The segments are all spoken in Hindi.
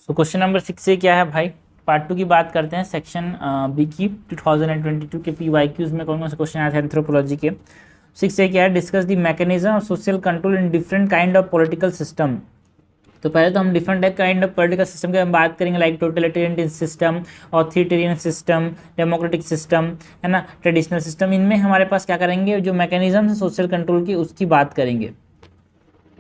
तो क्वेश्चन नंबर 6 से क्या है भाई, पार्ट 2 की बात करते हैं। सेक्शन बी की 2022 के PYQs में कौन कौन से क्वेश्चन आए थे एंथ्रोपोलॉजी के। 6 से क्या है, discuss the mechanism of social control in different kind of political system. तो पहले तो हम different type kind of political system के बात करेंगे, like totalitarian system, authoritarian system, democratic system, है ना, ट्रेडिशनल सिस्टम। इनमें हमारे पास क्या करेंगे, जो मैकेनिज्म है सोशल कंट्रोल की उसकी बात करेंगे।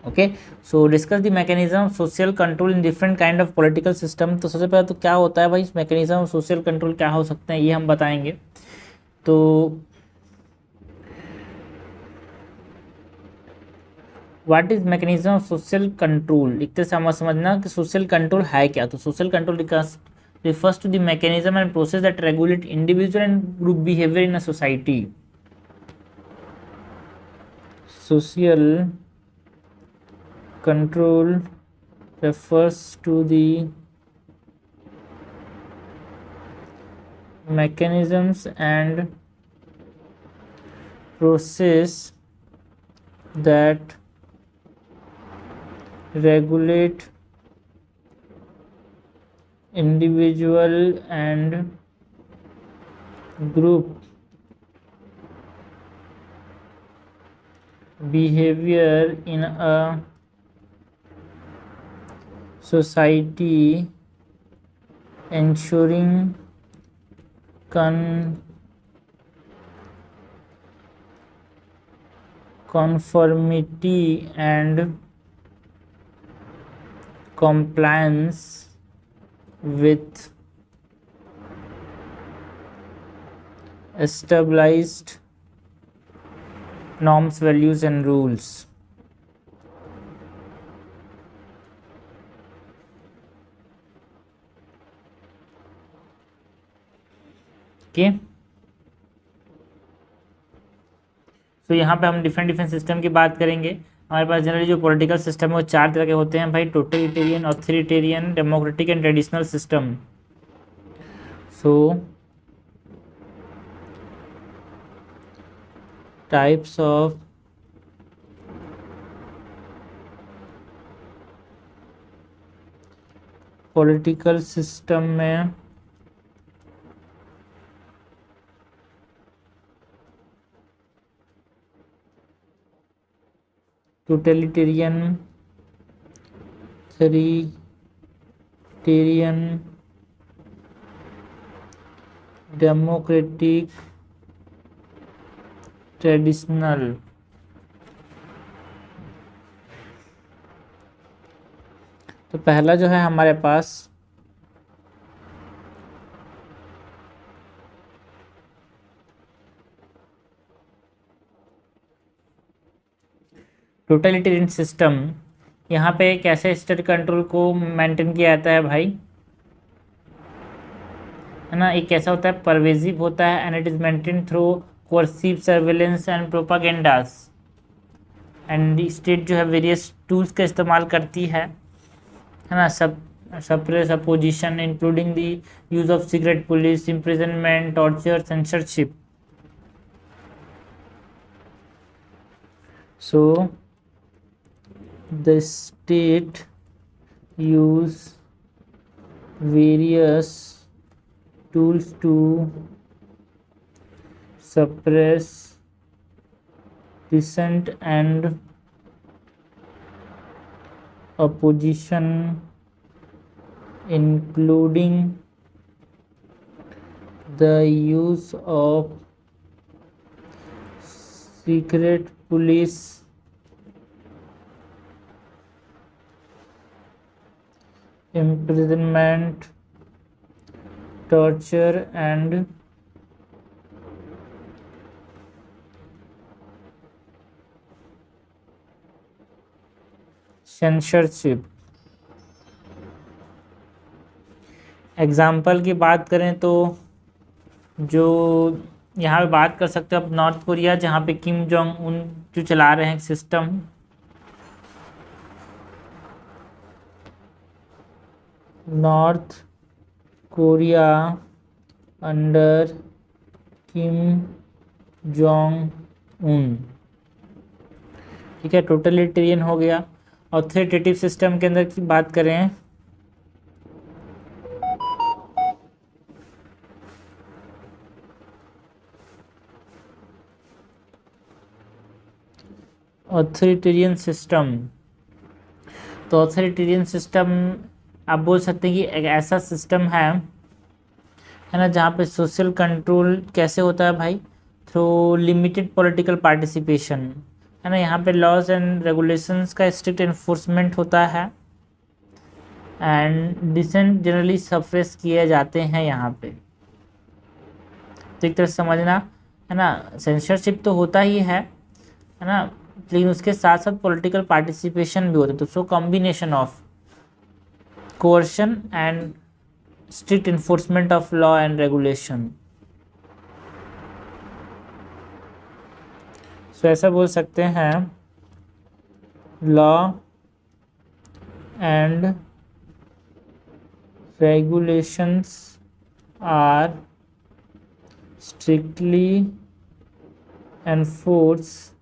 Okay, so discuss the mechanism of social control in different kind of political system. तो सबसे पहले तो क्या होता है भाई मैकेनिज्म ऑफ सोशल कंट्रोल, क्या हो सकते हैं ये हम बताएंगे। तो what is mechanism of social control, एक तरह से हम समझना कि सोशल कंट्रोल है क्या। तो social control refers to the mechanism and process that regulate individual and group behavior in a society. Social control refers to the mechanisms and process that regulate individual and group behavior in a society, ensuring conformity and compliance with established norms, values and rules. Okay, तो यहाँ पे हम डिफरेंट सिस्टम की बात करेंगे। हमारे पास जनरली जो पॉलिटिकल सिस्टम है वो 4 तरह के होते हैं भाई, totalitarian, authoritarian, democratic and traditional system. So types of political system में टोटलिटेरियन, ऑथोरिटेरियन, डेमोक्रेटिक, ट्रेडिशनल। तो पहला जो है हमारे पास टोटलिटेरियन सिस्टम, यहाँ पे कैसे स्टेट कंट्रोल को मेंटेन किया जाता है भाई, है ना। एक कैसा होता है, परवेजिव होता है, and it is maintain through coercive surveillance and propagandas. And state जो है वेरियस टूल्स का इस्तेमाल करती है ना, suppress opposition including the use of secret police, imprisonment, torture, censorship. So the state use various tools to suppress dissent and opposition, including the use of secret police, imprisonment, torture and censorship। Example की बात करें तो जो यहाँ पे बात कर सकते हो आप नॉर्थ कोरिया, जहाँ पे किम जोंग उन जो चला रहे हैं system. North Korea under Kim Jong Un, ठीक है, टोटलिटेरियन हो गया। ऑथोरिटेटिव सिस्टम के अंदर की बात करें ऑथोरिटेरियन सिस्टम, तो ऑथोरिटेरियन सिस्टम आप बोल सकते हैं कि एक ऐसा सिस्टम है ना, जहाँ पे सोशल कंट्रोल कैसे होता है भाई, थ्रू लिमिटेड पॉलिटिकल पार्टिसिपेशन, है ना। यहाँ पे लॉज एंड रेगुलेशंस का स्ट्रिक्ट एनफोर्समेंट होता है एंड डिसेंट जनरली सप्रेस किए जाते हैं यहाँ पे। तो एक तरह से समझना, है ना, सेंसरशिप तो होता ही है ना, लेकिन उसके साथ साथ पॉलिटिकल पार्टिसिपेशन भी होता है। तो so combination of coercion and strict enforcement of law and regulation. So ऐसा बोल सकते हैं, law and regulations are strictly enforced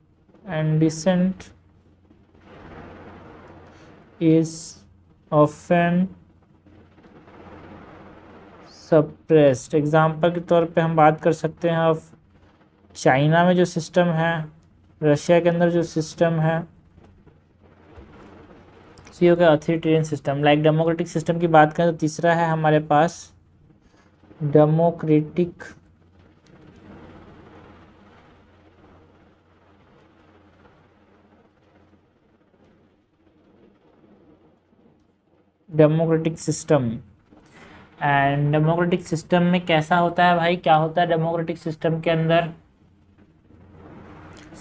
and dissent is often suppressed। Example के तौर पे हम बात कर सकते हैं ऑफ चाइना में जो सिस्टम है, रशिया के अंदर जो सिस्टम है, सी हो गया authoritarian system. Like democratic system की बात करें तो तीसरा है हमारे पास democratic system. And democratic system में कैसा होता है भाई, क्या होता है डेमोक्रेटिक सिस्टम के अंदर,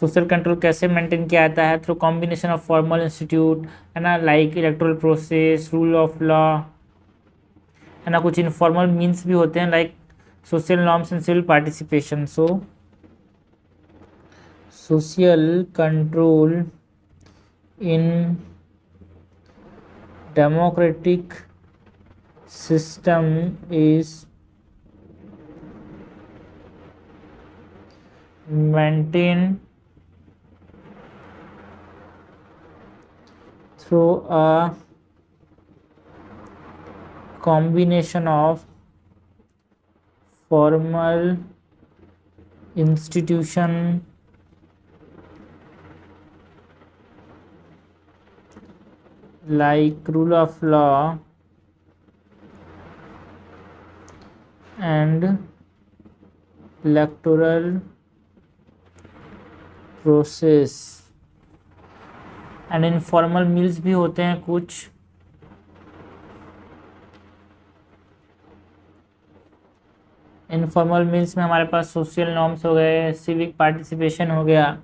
सोशल कंट्रोल कैसे मेंटेन किया जाता है, through combination of formal institute, है ना, like electoral process, rule of law, है ना, कुछ इनफॉर्मल मीन्स भी होते हैं like social norms and civil participation. So social control in democratic system is maintained through a combination of formal institution like rule of law and electoral process। And informal meals भी होते हैं कुछ, इनफॉर्मल मील्स में हमारे पास सोशल नॉर्म्स हो गए, सिविक पार्टिसिपेशन हो गया।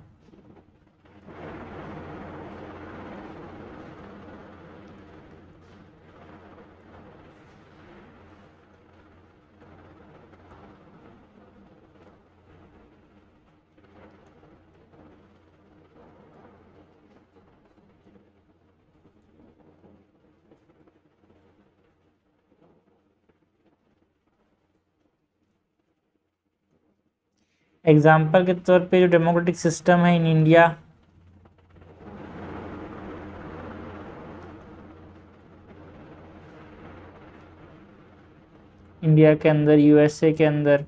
एग्जाम्पल के तौर पे जो डेमोक्रेटिक सिस्टम है इन इंडिया, इंडिया के अंदर, यूएसए के अंदर,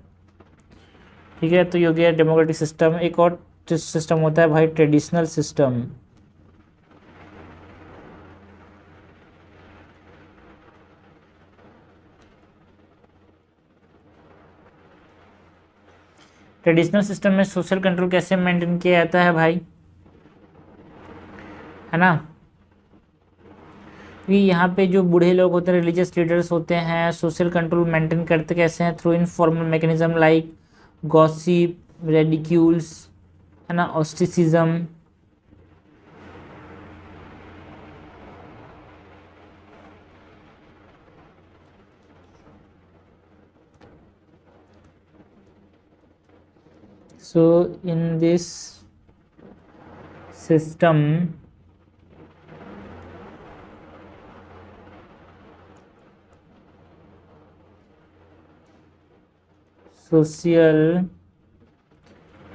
ठीक है। तो ये हो गया डेमोक्रेटिक सिस्टम। एक और सिस्टम होता है भाई ट्रेडिशनल सिस्टम। ट्रेडिशनल सिस्टम में सोशल कंट्रोल कैसे मेंटेन किया जाता है भाई, है ना, कि यहाँ पे जो बूढ़े लोग होते हैं, रिलीजियस लीडर्स होते हैं, सोशल कंट्रोल मेंटेन करते कैसे हैं, through informal mechanism like gossip, ridicules, है ना, ostracism. So in this system social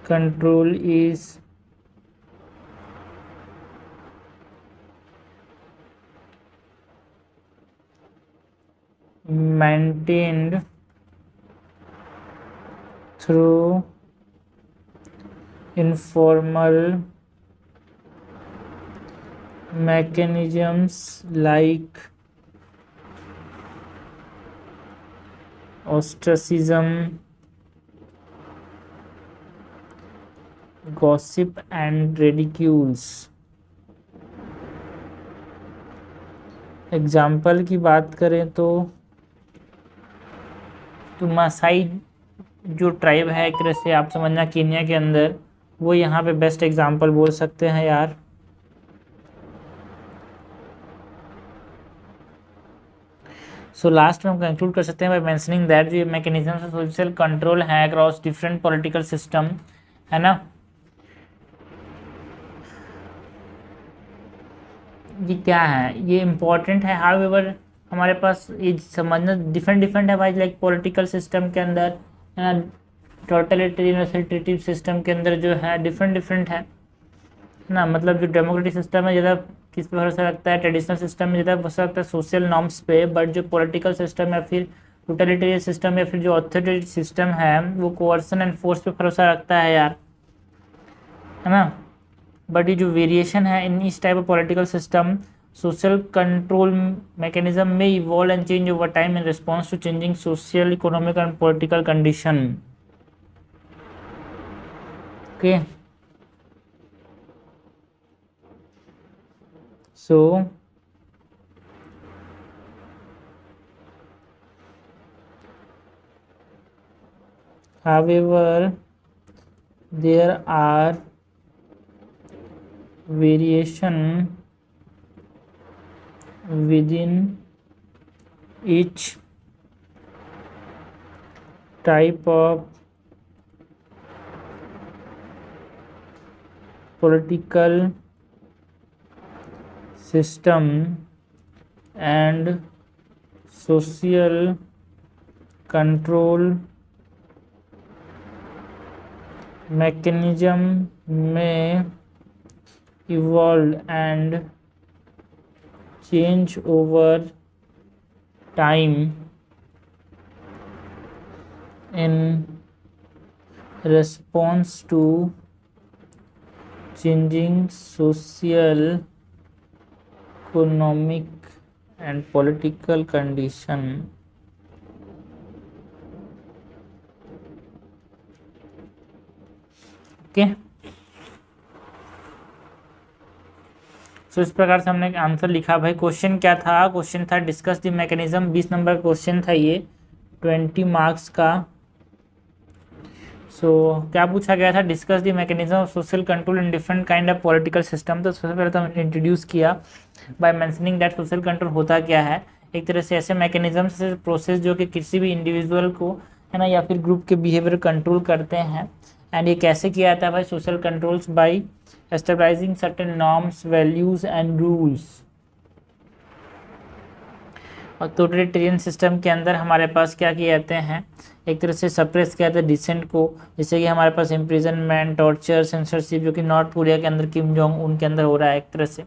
control is maintained through informal mechanisms like ostracism, gossip and ridicules। Example की बात करें तो मासाई जो ट्राइब है एक तरह से आप समझना केन्या के अंदर, वो यहाँ पे बेस्ट एग्जाम्पल बोल सकते हैं यार। सो लास्ट में हम कंक्लूड कर सकते हैं बाय मेंशनिंग दैट जो ये मैकेनिज्म ऑफ सोशल कंट्रोल है अक्रॉस डिफरेंट पॉलिटिकल सिस्टम, है ना, ये क्या है, ये इम्पोर्टेंट है। हाउएवर हमारे पास ये समझना डिफरेंट है भाई, लाइक पॉलिटिकल सिस्टम के अंदर, है ना, टोटलिटेरियन ऑथोरिटेटिव सिस्टम के अंदर जो है डिफरेंट है ना। मतलब जो डेमोक्रेटिक सिस्टम है ज़्यादा किस पे भरोसा रखता है, ट्रेडिशनल सिस्टम में ज़्यादा भरोसा रखता है सोशल नॉर्म्स पे, बट जो पॉलिटिकल सिस्टम या फिर टोटलिटेरियन सिस्टम या फिर जो ऑथोरिटेटिव सिस्टम है वो कोअर्सन एंड फोर्स पे भरोसा रखता है यार, है ना। बट ये जो वेरिएशन है इन इस type of political system, social control mechanism में evolve and change over time in response to changing social economic and political condition. Okay, so however there are variation within each type of political system and social control mechanism may evolve and change over time in response to changing social, economic and political condition। Okay, so इस प्रकार से हमने एक आंसर लिखा भाई। क्वेश्चन क्या था, क्वेश्चन था discuss the mechanism, 20 number question था ये, 20 मार्क्स का। सो क्या पूछा गया था, discuss the mechanism of social control in different kind of political system. तो सबसे पहले तो हमने इंट्रोड्यूस किया by mentioning that social control होता क्या है, एक तरह से ऐसे मैकेनिज्म से प्रोसेस जो कि किसी भी इंडिविजुअल को, है ना, या फिर ग्रुप के बिहेवियर कंट्रोल करते हैं। एंड ये कैसे किया जाता है भाई, social controls by establishing certain norms, values and rules. Authoritarian system के अंदर हमारे पास क्या किए जाते हैं, एक तरह से सप्रेस किया जाता है डिसेंट को, जैसे कि हमारे पास इम्प्रिजनमेंट, टॉर्चर, सेंसरशिप, जो कि नॉर्थ कोरिया के अंदर किम जोंग उन के अंदर हो रहा है एक तरह से।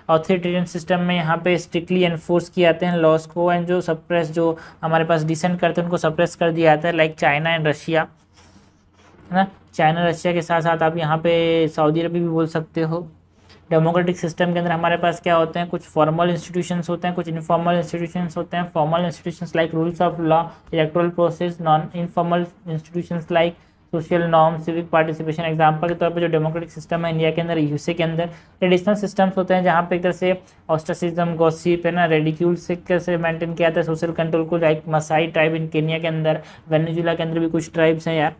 ऑथोरिटेरियन सिस्टम में यहाँ पे स्ट्रिक्टली एनफोर्स किए जाते हैं लॉस को, एंड जो सप्रेस, जो हमारे पास डिसेंट करते हैं उनको सप्रेस कर दिया जाता है, लाइक चाइना एंड रशिया, है ना। चाइना रशिया के साथ साथ आप यहाँ पे सऊदी अरब भी बोल सकते हो। डेमोक्रेटिक सिस्टम के अंदर हमारे पास क्या होते हैं, कुछ फॉर्मल इंस्टीट्यूशंस होते हैं, कुछ इनफॉर्मल इंस्टीट्यूशंस होते हैं। Formal institutions like rules of law, electoral process, non informal institutions like social norm, civic participation. Example के तौर पर जो डेमोक्रेटिक सिस्टम है इंडिया के अंदर, यूएसए के अंदर ट्रेडिशनल सिस्टम्स होते हैं जहाँ पे एक तरह से ऑस्ट्रेसिज्म, गॉसिप, है ना, रेडिक्यूल से कैसे मेंटेन किया जाता है सोशल कंट्रोल को, like Masai tribe in Kenya के अंदर, वेनेजुएला के अंदर भी कुछ ट्राइब्स हैं यार।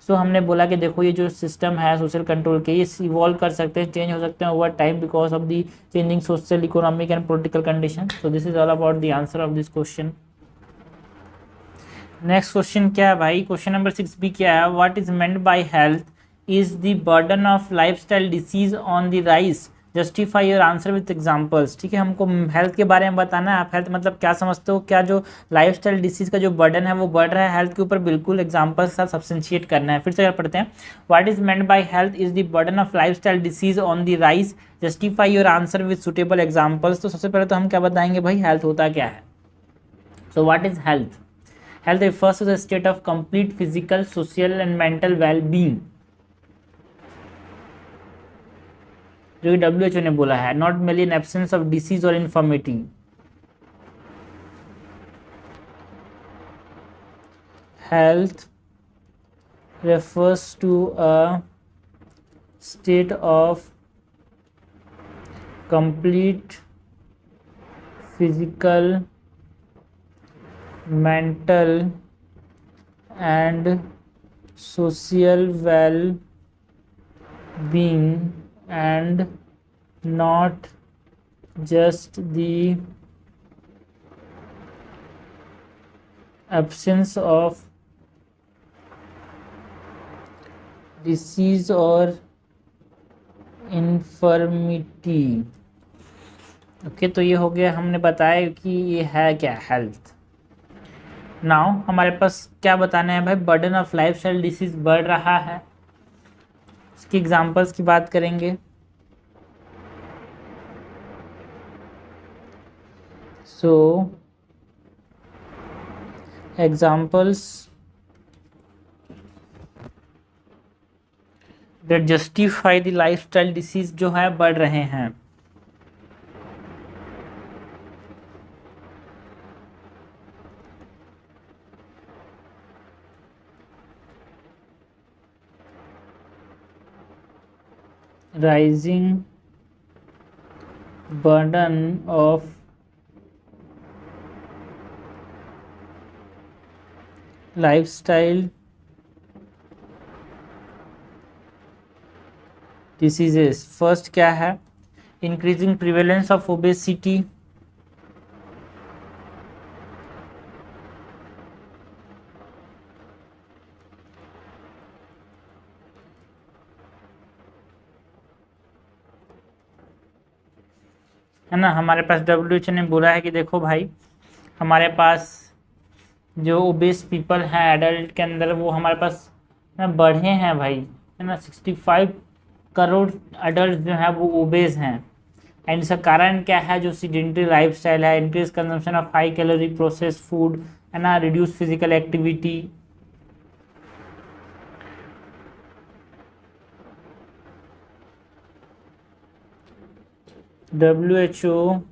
सो हमने बोला कि देखो ये जो सिस्टम है सोशल कंट्रोल के, ये इवॉल्व कर सकते हैं, चेंज हो सकते हैं over time because of the changing social, economic and political condition. So this is all about the answer of this question. Next question क्या है भाई, क्वेश्चन नंबर 6b क्या है, what is meant by health is the burden of lifestyle disease on the rise, justify your answer with examples. ठीक है, हमको हेल्थ के बारे में बताना है। आप हेल्थ मतलब क्या समझते हो, क्या जो लाइफस्टाइल डिसीज का जो बर्डन है वो बढ़ रहा है हेल्थ के ऊपर, बिल्कुल एग्जांपल के साथ सब्सटेंशिएट करना है। फिर से पढ़ते हैं, what is meant by health is the burden of lifestyle disease on the rise, justify your answer with suitable examples. तो सबसे पहले तो हम क्या बताएंगे भाई, हेल्थ होता क्या है। So what is health, health refers to the state of complete physical, social and mental well-being। जो कि WHO ने बोला है, not mainly in absence of disease और infirmity. Health refers to a state of complete physical, mental and social well-being and not just the absence of disease or infirmity। Okay, तो ये हो गया, हमने बताया कि ये है क्या, हेल्थ। नाउ हमारे पास क्या बताना है भाई, बर्डन ऑफ लाइफस्टाइल डिसीज बढ़ रहा है, इसकी एग्जांपल्स की बात करेंगे। So examples that justify the lifestyle disease जो है बढ़ रहे हैं। Rising burden of lifestyle diseases। First क्या है, इंक्रीजिंग प्रिवेलेंस ऑफ ओबेसिटी, है ना। हमारे पास WHO ने बोला है कि देखो भाई, हमारे पास जो ओबेस पीपल हैं एडल्ट के अंदर, वो हमारे पास ना बढ़े हैं भाई, है ना। 65 करोड़ एडल्ट जो है वो ओबेस हैं। एंड इसका कारण क्या है, जो सीडेंटरी लाइफस्टाइल है, increase consumption of high calorie processed food, है ना, reduce physical activity. WHO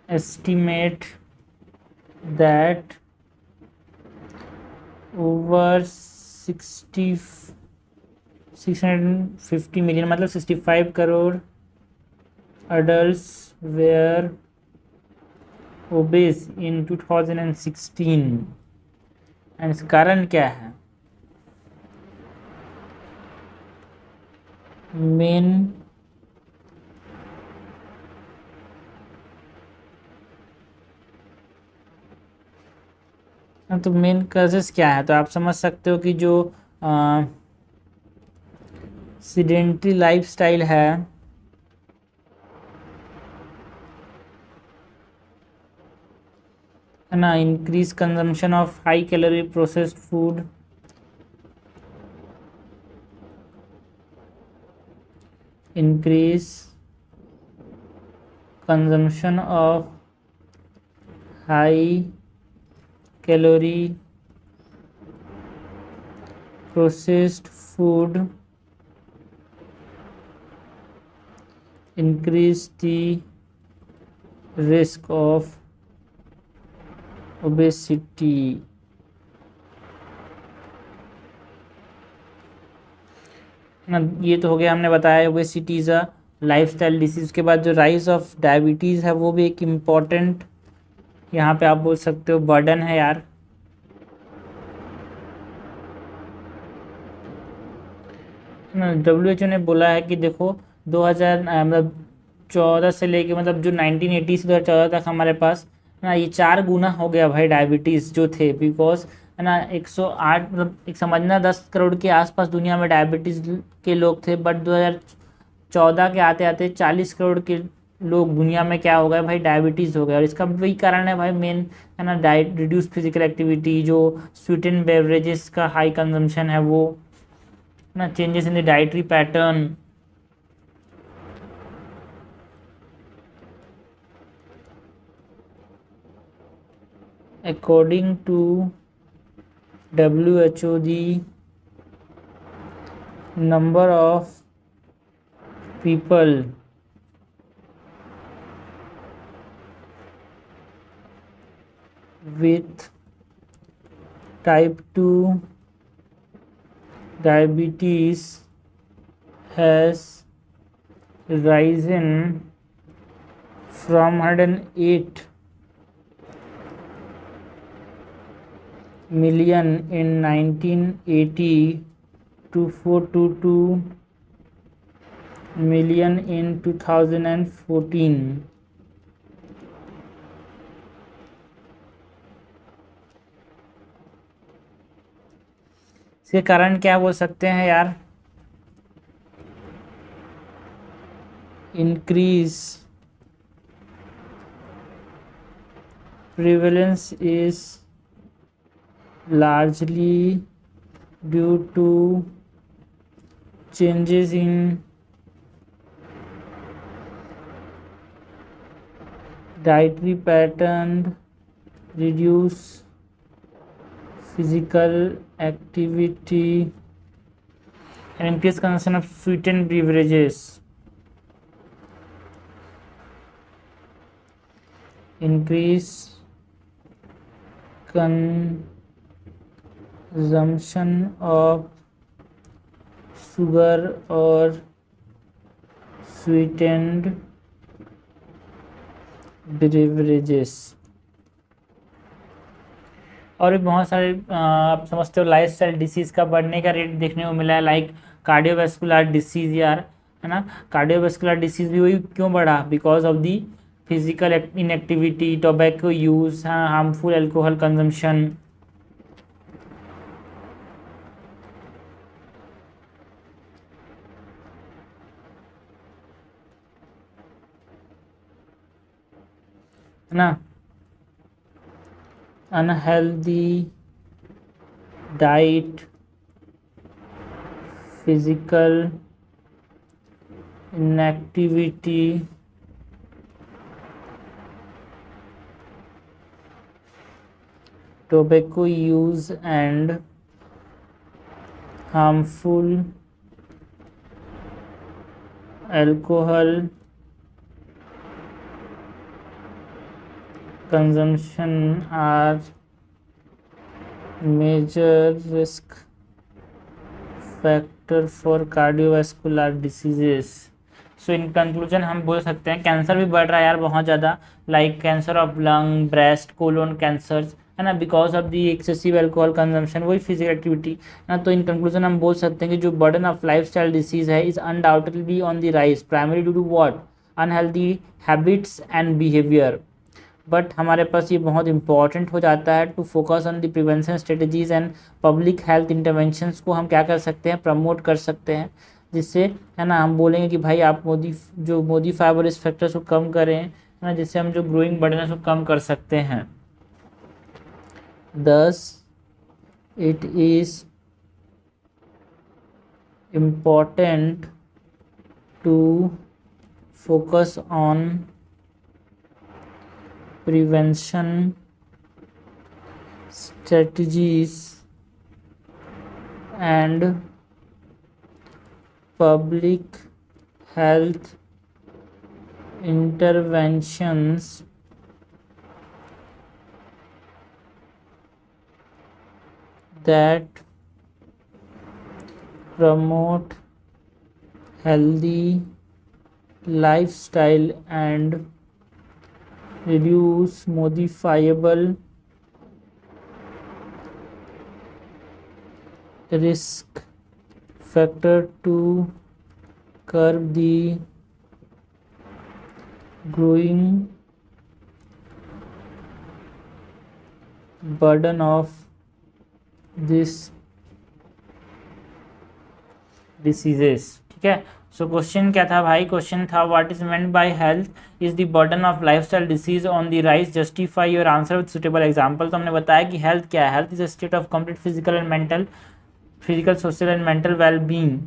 estimate that over 650 million, मतलब 65 crore adults were obese in 2016। And इसका कारण क्या है, मेन तो मेन कॉजेस क्या है, तो आप समझ सकते हो कि जो सीडेंटरी लाइफस्टाइल है ना, increase consumption of high calorie processed food, increase consumption of high calorie processed food, increase the risk of obesity। ना, ये तो हो गया, हमने बताया obesity is a lifestyle disease. के बाद जो राइज ऑफ डायबिटीज़ है वो भी एक इम्पॉर्टेंट, यहाँ पे आप बोल सकते हो बर्डन है यार। ना, WHO ने बोला है कि देखो 2000 मतलब 14 से लेके, मतलब जो 1980 से 2014 तक हमारे पास ना ये 4 गुना हो गया भाई डायबिटीज़ जो थे। बिकॉज है ना 108, मतलब एक समझना 10 करोड़ के आसपास दुनिया में डायबिटीज़ के लोग थे, बट 2014 के आते आते 40 करोड़ के लोग दुनिया में क्या हो गए भाई, डायबिटीज़ हो गया। और इसका वही कारण है भाई मेन, है ना, डाइट, रिड्यूस फिजिकल एक्टिविटी, जो स्वीटेन बेवरेजेस का हाई कंजम्पशन है वो, ना, changes in the dietary pattern. According to WHO, the number of people with type 2 diabetes has risen from 108 million in 1980 to 422 million in 2014. इसके कारण क्या बोल सकते हैं यार? Increase prevalence is largely due to changes in dietary pattern, reduce physical activity, and increased consumption of sweetened beverages. Increase consumption of sugar or sweetened beverages. और भी बहुत सारे आप समझते हो लाइफस्टाइल डिसीज़ का बढ़ने का रेट देखने को मिला है, लाइक कार्डियोवैस्कुलर डिसीज़ यार, है ना। कार्डियोवैस्कुलर डिसीज़ भी वही क्यों बढ़ा? Because of the physical inactivity, tobacco use, harmful alcohol consumption. है ना। Unhealthy diet, physical inactivity, tobacco use and harmful alcohol consumption are major risk factor for cardiovascular diseases. So in conclusion हम बोल सकते हैं कैंसर भी बढ़ रहा है यार बहुत ज़्यादा, like cancer of lung, breast, colon cancer, है ना, because of the excessive alcohol consumption, वही फिजिकल एक्टिविटी, है ना। तो इन कंक्लूजन हम बोल सकते हैं कि जो बर्डन ऑफ लाइफस्टाइल डिसीज है is undoubtedly on the rise, primary due to what? Unhealthy habits and behaviour. But हमारे पास ये बहुत इंपॉर्टेंट हो जाता है to focus on the prevention strategies and public health interventions को हम क्या कर सकते हैं? प्रमोट कर सकते हैं, जिससे, है ना, हम बोलेंगे कि भाई आप मोडिफाइबल रिस्क फैक्टर्स को कम करें, है ना, जिससे हम जो ग्रोइंग बर्डन है उसको कम कर सकते हैं। Thus, it is important to focus on prevention strategies and public health interventions that promote healthy lifestyle and reduce modifiable risk factor to curb the growing burden of this diseases। ठीक है। सो क्वेश्चन क्या था भाई? क्वेश्चन था what is meant by health is the burden of lifestyle disease on the rise, justify your answer with suitable example. तो हमने बताया कि हेल्थ क्या है? Health is a state of complete physical social and mental well being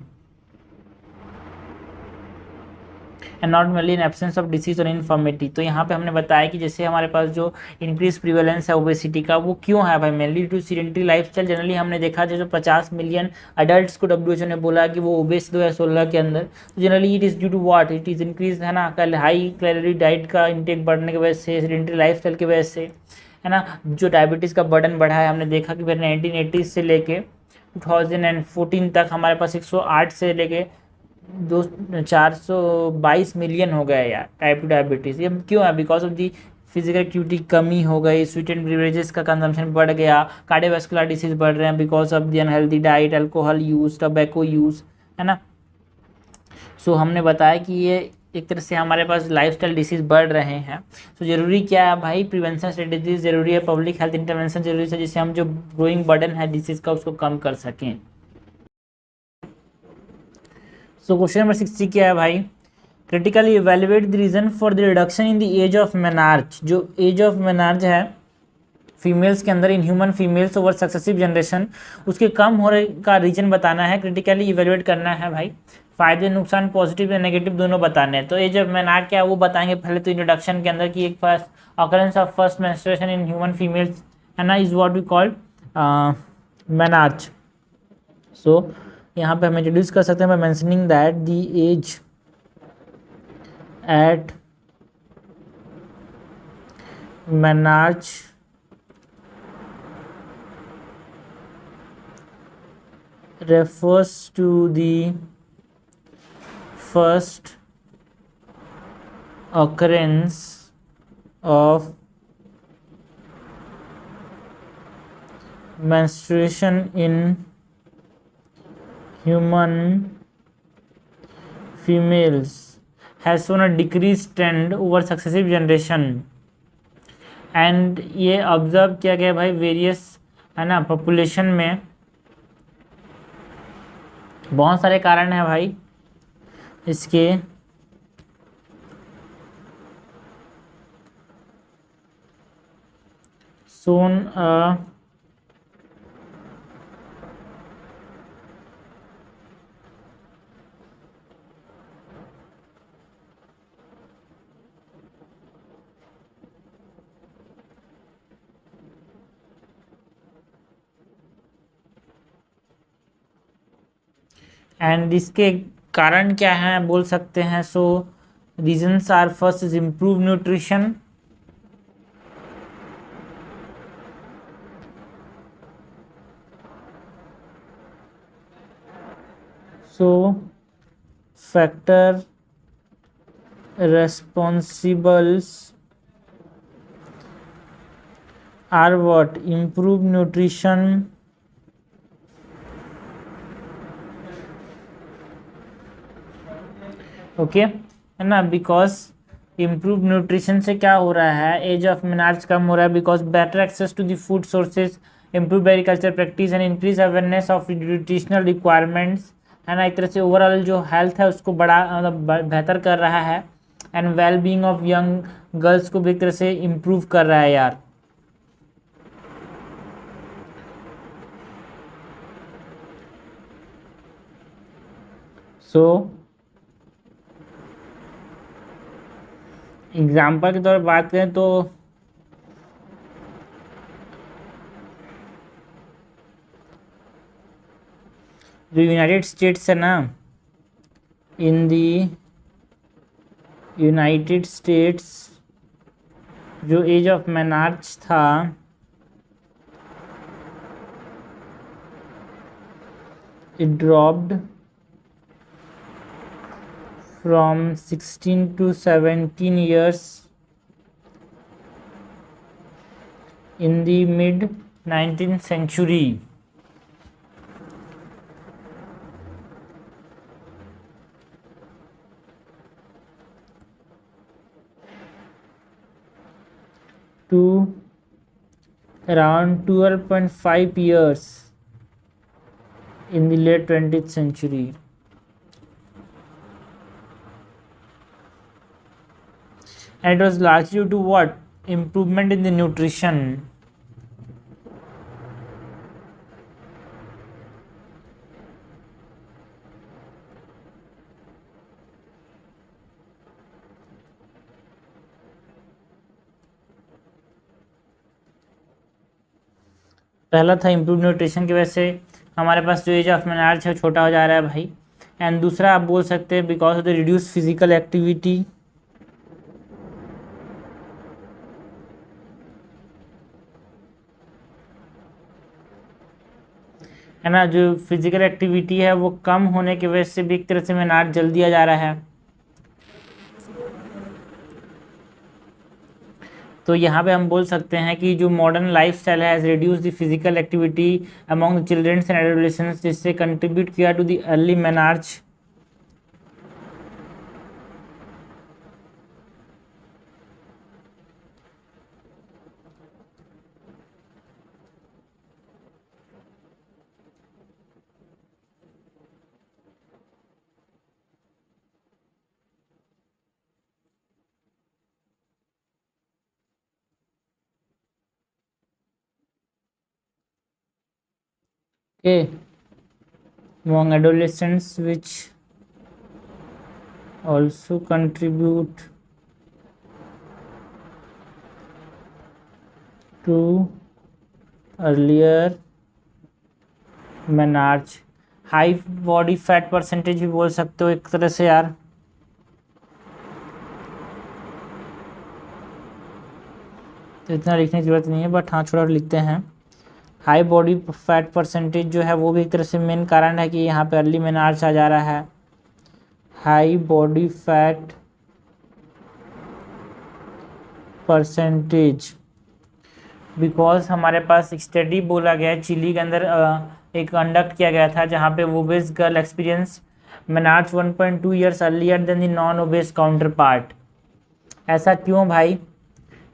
and not mainly in absence of disease और इन्फॉर्मिटी। तो यहाँ पे हमने बताया कि जैसे हमारे पास जो इंक्रीज प्रिवेलेंस है ओबेसिटी का, वो क्यों है भाई, mainly to sedentary lifestyle. Generally हमने देखा जो 50 मिलियन अडल्ट्स को डब्ल्यूएचओ ने बोला कि वो ओबेस 2016 के अंदर, तो generally it is due to what, it is increase है ना, कल हाई कैलोरी डाइट का इंटेक बढ़ने की वजह से, सीडेंटरी लाइफस्टाइल की वजह से, है ना। जो डायबिटीज़ का बर्डन बढ़ा है, हमने देखा कि फिर 1980 से लेके 2014 तक हमारे पास 108 से लेके 422 मिलियन हो गए यार टाइप 2 डायबिटीज़। ये क्यों है? Because of the physical activity कमी हो गई, स्वीट एंड बेवरेजेस का कंजम्पशन बढ़ गया, कार्डियोवास्कुलर डिसीज बढ़ रहे हैं because of the unhealthy diet, alcohol use, tobacco use, है ना। सो हमने बताया कि ये एक तरह से हमारे पास लाइफस्टाइल डिसीज बढ़ रहे हैं। सो जरूरी क्या है भाई, प्रिवेंशन स्ट्रेटेजीज जरूरी है, पब्लिक हेल्थ इंटरवेंशन जरूरी है, जिससे हम जो ग्रोइंग बर्डन है डिसीज का उसको कम कर सकें। सो क्वेश्चन नंबर 60 क्या है भाई, critically evaluate the reason for the reduction in the age of menarche. जो एज ऑफ मेनार्च है फीमेल्स के अंदर, in human females over successive generation, उसके कम होने का रीजन बताना है, क्रिटिकली इवेल्युएट करना है भाई। फायदे नुकसान पॉजिटिव या नेगेटिव दोनों बताने हैं। तो एज ऑफ मेनार्च क्या है वो बताएंगे पहले तो इंट्रोडक्शन के अंदर, कि एक first occurrence of first menstruation in human females, है ना, is what we called menarche. So यहाँ पे हम इंट्रोड्यूस कर सकते हैं by mentioning that the age at menarche refers to the first occurrence of menstruation in human females has shown a decreased trend over successive generation। And ये ऑब्जर्व किया गया भाई वेरियस, है ना, पॉपुलेशन में। बहुत सारे कारण हैं भाई इसके, सोन एंड इसके कारण क्या हैं बोल सकते हैं। So reasons are, first is improve nutrition, so factor responsibles are what, improve nutrition, okay, है ना। बिकॉज इम्प्रूव न्यूट्रिशन से क्या हो रहा है, एज ऑफ मेनार्च कम हो रहा है, because better access to the food sources, improve agriculture practice and increase awareness of nutritional requirements, है ना। एक तरह से ओवरऑल जो हेल्थ है उसको बड़ा मतलब बेहतर कर रहा है, and well being of young girls को भी एक तरह से इम्प्रूव कर रहा है यार। सो एग्जाम्पल के तौर पर बात करें तो जो यूनाइटेड स्टेट्स है ना, इन दी यूनाइटेड स्टेट्स जो एज ऑफ मेनार्च था it dropped from 16 to 17 years in the mid 19th century। to around 12.5 years in the late 20th century। And it was largely due to what, improvement in the nutrition, पहला था इम्प्रूव न्यूट्रिशन की वजह से हमारे पास जो एज ऑफ मेनार्च है छोटा हो जा रहा है भाई। एंड दूसरा आप बोल सकते हैं because of the reduce physical activity, है ना, जो फिजिकल एक्टिविटी है वो कम होने की वजह से भी एक तरह से मेनार्च जल्दी आ जा रहा है। तो यहाँ पे हम बोल सकते हैं कि जो मॉडर्न लाइफस्टाइल है reduce the physical activity among the childrens and adolescents, जिससे कंट्रीब्यूट किया to the early menarche. Okay, among adolescents which also contribute to earlier menarche। High body fat percentage भी बोल सकते हो एक तरह से यार, तो इतना लिखने की जरूरत नहीं है, बट हाँ थोड़ा लिखते हैं। हाई बॉडी फैट परसेंटेज जो है वो भी एक तरह से मेन कारण है कि यहाँ पे अर्ली मेनार्च आ जा रहा है। High body fat percentage because हमारे पास एक स्टडी बोला गया है, चिली के अंदर एक कंडक्ट किया गया था जहाँ पे obese girl experience menarche 1.2 years earlier than the non obese counterpart. ऐसा क्यों भाई?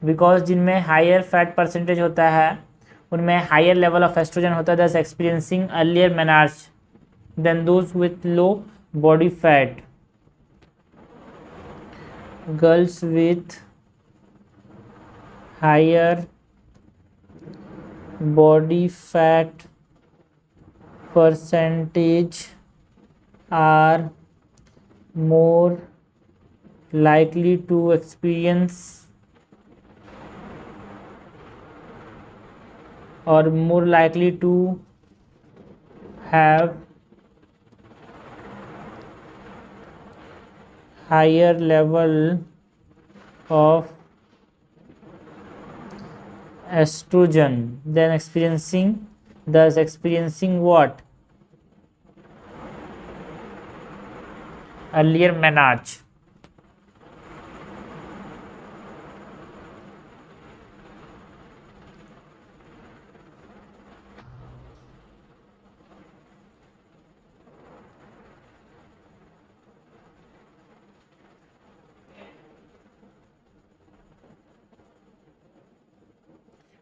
बिकॉज जिनमें हायर फैट परसेंटेज होता है उनमें हायर लेवल ऑफ एस्ट्रोजन होता है, thus experiencing earlier menarche than those with low body fat. Girls with higher body fat percentage are more likely to experience or more likely to have higher level of estrogen then thus experiencing what? Earlier menarche।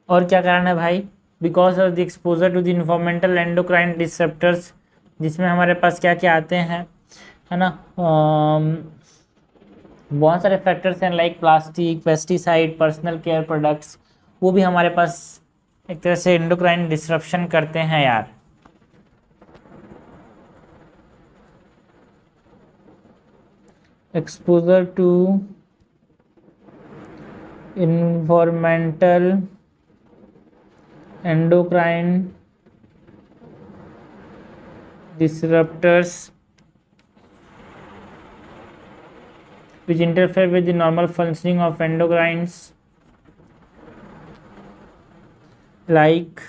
और क्या कारण है भाई? Because of the exposure to the environmental endocrine disruptors, जिसमें हमारे पास क्या क्या आते हैं, है ना, बहुत सारे फैक्टर्स हैं like plastic, pesticide, personal care products, वो भी हमारे पास एक तरह से एंडोक्राइन डिसरप्शन करते हैं यार। Exposure to environmental endocrine disruptors which interfere with the normal functioning of endocrines like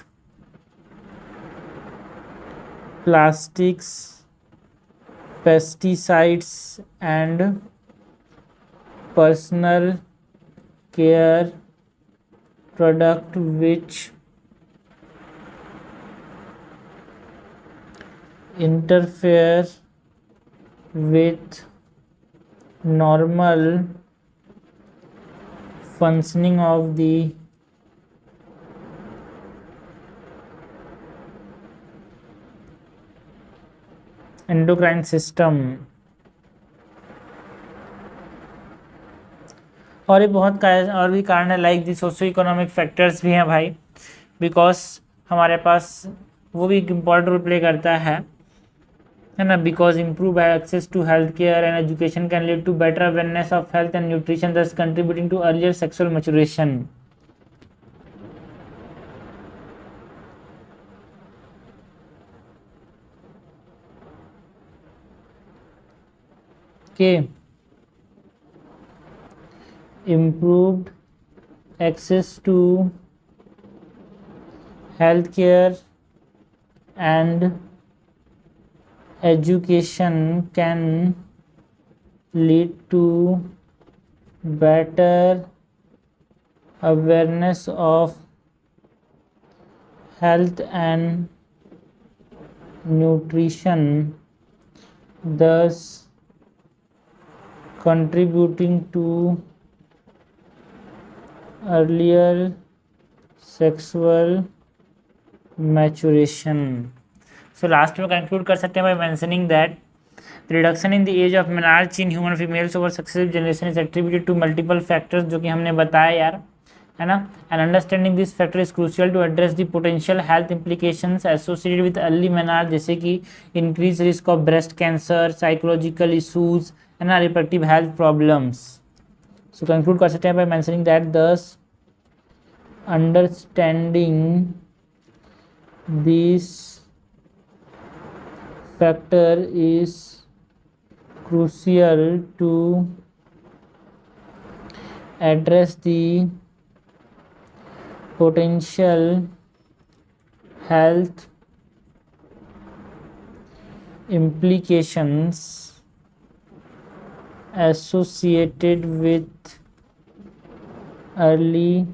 plastics, pesticides and personal care product which interfere with normal functioning of the endocrine system। और ये बहुत और भी कारण है like the socio economic factors भी हैं भाई, बिकॉज हमारे पास वो भी एक इम्पॉर्टेंट रोल प्ले करता है ना, because improve access to health care and education can lead to better awareness of health and nutrition, thus contributing to earlier sexual maturation. के improved access to healthcare and education can lead to better awareness of health and nutrition, thus contributing to earlier sexual maturation. So last में कंक्लूड कर सकते हैं by mentioning that reduction in the age of menarche in human females over successive generation is attributed to multiple factors, जो कि हमने बताया यार, है ना. And understanding this factor is crucial to address the potential health implications associated with early menarche, जैसे कि increase risk of breast cancer, psychological issues, है ना, reproductive health problems. So conclude कर सकते हैं बाय मेंशनिंग दैट दस understanding this factor is crucial to address the potential health implications associated with early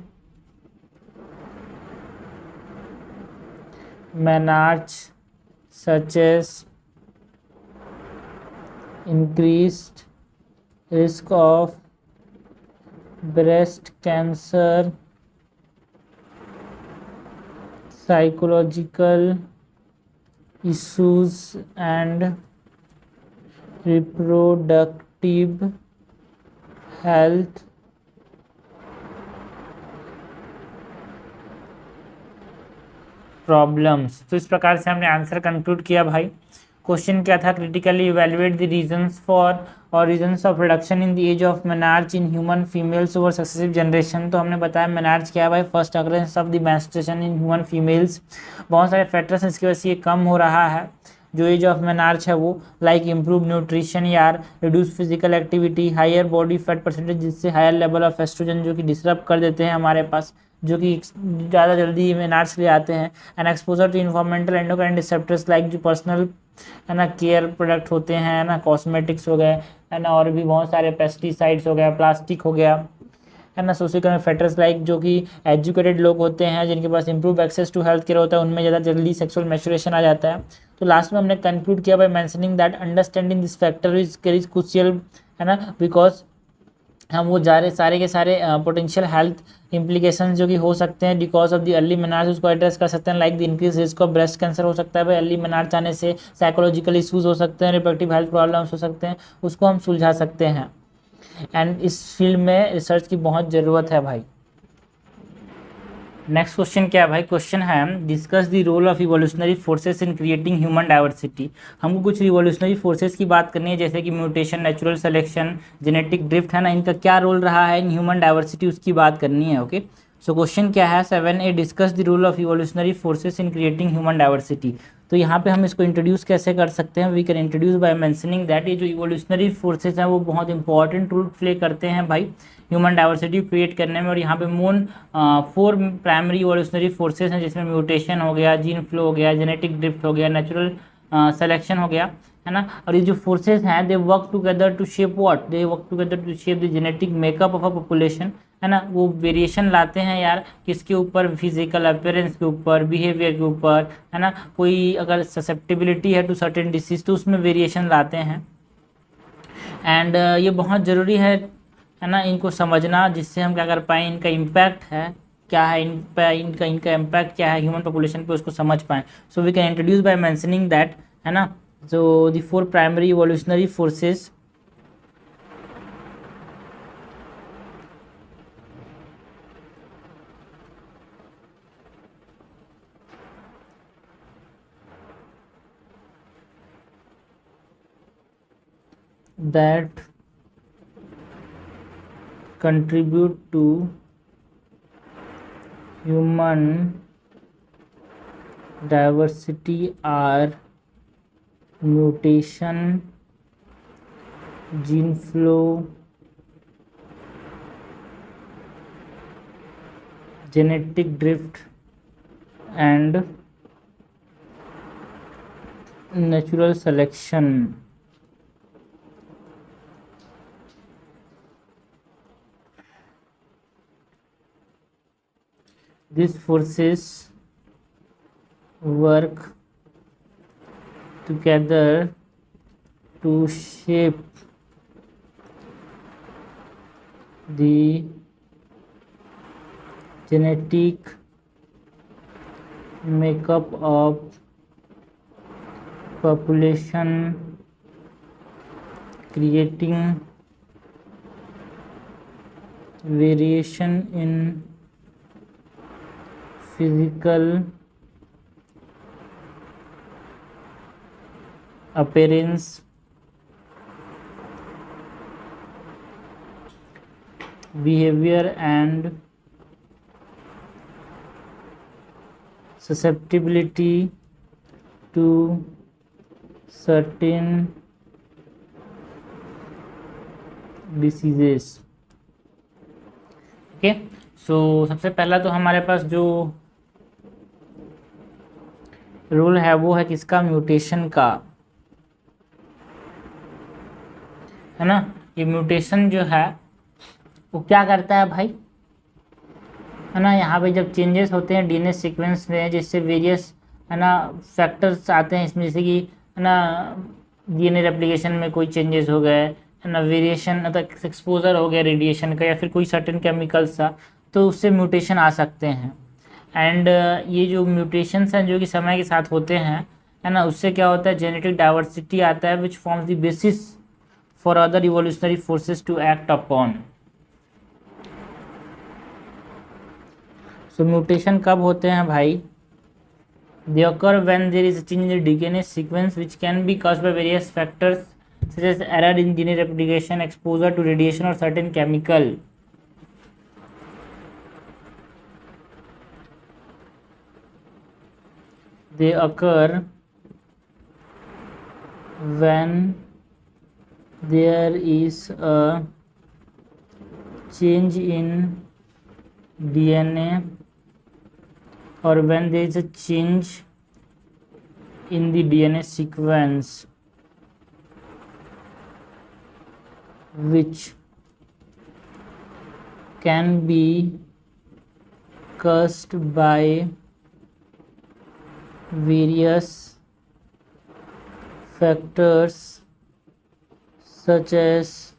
menarche, such as increased risk of breast cancer, psychological issues and reproductive health problems. तो इस प्रकार से हमने आंसर कंक्लूड किया भाई. क्वेश्चन क्या था, critically evaluate the reasons for और reasons of reduction in the age of menarche in human females over successive generation. तो हमने बताया मेनार्च क्या है भाई, first occurrence of the menstruation in human females. बहुत सारे फैक्टर्स इसकी वजह से ये कम हो रहा है जो एज ऑफ मेनार्च है वो, लाइक इम्प्रूव न्यूट्रिशन यार, reduce physical activity, higher body fat percentage, जिससे हायर लेवल ऑफ एस्ट्रोजन जो कि डिस्टर्ब कर देते हैं हमारे पास, जो कि ज़्यादा जल्दी मेनार्च ले आते हैं. And exposure to environmental endocrine disruptors like जो पर्सनल, है ना, केयर प्रोडक्ट होते हैं, है ना, कॉस्मेटिक्स हो गए, है ना, और भी बहुत सारे पेस्टिसाइड्स हो गया, प्लास्टिक हो गया, है ना, सोशल इकोनॉमिक फैक्टर्स लाइक जो कि एजुकेटेड लोग होते हैं जिनके पास improve access to health care होता है, उनमें ज़्यादा जल्दी सेक्सुअल मैच्योरेशन आ जाता है. तो लास्ट में हमने कंक्लूड किया by mentioning that understanding this factor is crucial, है ना, बिकॉज हम वो सारे के सारे पोटेंशियल हेल्थ इंप्लीकेशंस जो कि हो सकते हैं because of the early menarche, उसको एड्रेस कर सकते हैं. Like the increase risk of breast cancer हो सकता है भाई अर्ली मेनार्च आने से, साइकोलॉजिकल इशूज़ हो सकते हैं, रिप्रोडक्टिव हेल्थ प्रॉब्लम्स हो सकते हैं, उसको हम सुलझा सकते हैं. एंड इस फील्ड में रिसर्च की बहुत ज़रूरत है भाई. नेक्स्ट क्वेश्चन क्या है भाई, क्वेश्चन है discuss the role of evolutionary forces in creating human diversity. हमको कुछ रिवोल्यूशनरी फोर्सेस की बात करनी है, जैसे कि mutation, natural selection, genetic drift, है ना, इनका क्या रोल रहा है इन ह्यूमन डाइवर्सिटी, उसकी बात करनी है. ओके, सो क्वेश्चन क्या है 7A, discuss the role of evolutionary forces in creating human diversity. तो यहाँ पे हम इसको इंट्रोड्यूस कैसे कर सकते हैं, we can introduce by mentioning that ये जो इवोल्यूशनरी फोर्सेस हैं वो बहुत इंपॉर्टेंट रोल प्ले करते हैं भाई ह्यूमन डाइवर्सिटी क्रिएट करने में. और यहाँ पे मोन 4 प्राइमरी इवोल्यूशनरी फोर्सेस हैं, जिसमें म्यूटेशन हो गया, जीन फ्लो हो गया, जेनेटिक ड्रिफ्ट हो गया, नेचुरल सिलेक्शन हो गया, है ना. और ये जो फोर्सेस हैं they work together to shape what, they work together to shape the genetic makeup of a population, है ना. वो वेरिएशन लाते हैं यार किसके ऊपर, फिजिकल अपीयरेंस के ऊपर, बिहेवियर के ऊपर, है ना. कोई अगर ससेप्टिबिलिटी है टू सर्टेन डिसीज तो उसमें वेरिएशन लाते हैं. एंड ये बहुत ज़रूरी है ना, इनको समझना, जिससे हम क्या कर पाएँ, इनका इम्पैक्ट है क्या है, इनका इम्पैक्ट क्या है ह्यूमन पॉपुलेशन पे, उसको समझ पाएँ. So we can introduce by mentioning that, है ना, so the 4 primary evolutionary forces that contribute to human diversity are mutation, gene flow, genetic drift, and natural selection. These forces work together to shape the genetic makeup of population, creating variation in physical appearance, behavior, and susceptibility to certain diseases. Okay, so सबसे पहला तो हमारे पास जो रूल है वो है किसका, म्यूटेशन का, है ना। ये म्यूटेशन जो है वो क्या करता है भाई, है ना। यहाँ पे जब चेंजेस होते हैं डीएनए सीक्वेंस में, जिससे वेरियस, है ना, फैक्टर्स आते हैं इसमें, जैसे कि, है ना, डीएनए रेप्लिकेशन में कोई चेंजेस हो गए, है ना, वेरिएशन मतलब एक्सपोजर हो गया रेडिएशन का, या फिर कोई सर्टेन केमिकल्स था, तो उससे म्यूटेशन आ सकते हैं। एंड ये जो म्यूटेशंस हैं जो कि समय के साथ होते हैं, है ना, उससे क्या होता है, जेनेटिक डाइवर्सिटी आता है, which forms the basis for other evolutionary forces to act upon. So mutation कब होते हैं भाई, they occur when there is a change in the DNA sequence which can be caused by various factors such as error in DNA replication, exposure to radiation, or certain chemical. They occur when there is a change in DNA, or when there is a change in the DNA sequence which can be caused by various factors such as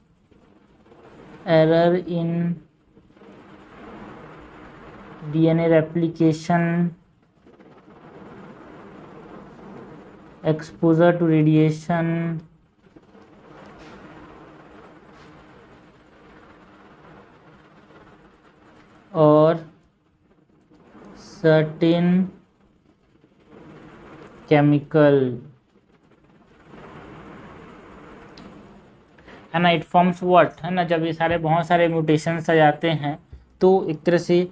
error in DNA replication, exposure to radiation, or certain chemical, है ना। इट फॉर्म्स व्हाट, है ना, जब ये सारे बहुत सारे म्यूटेशंस आ जाते हैं तो एक तरह से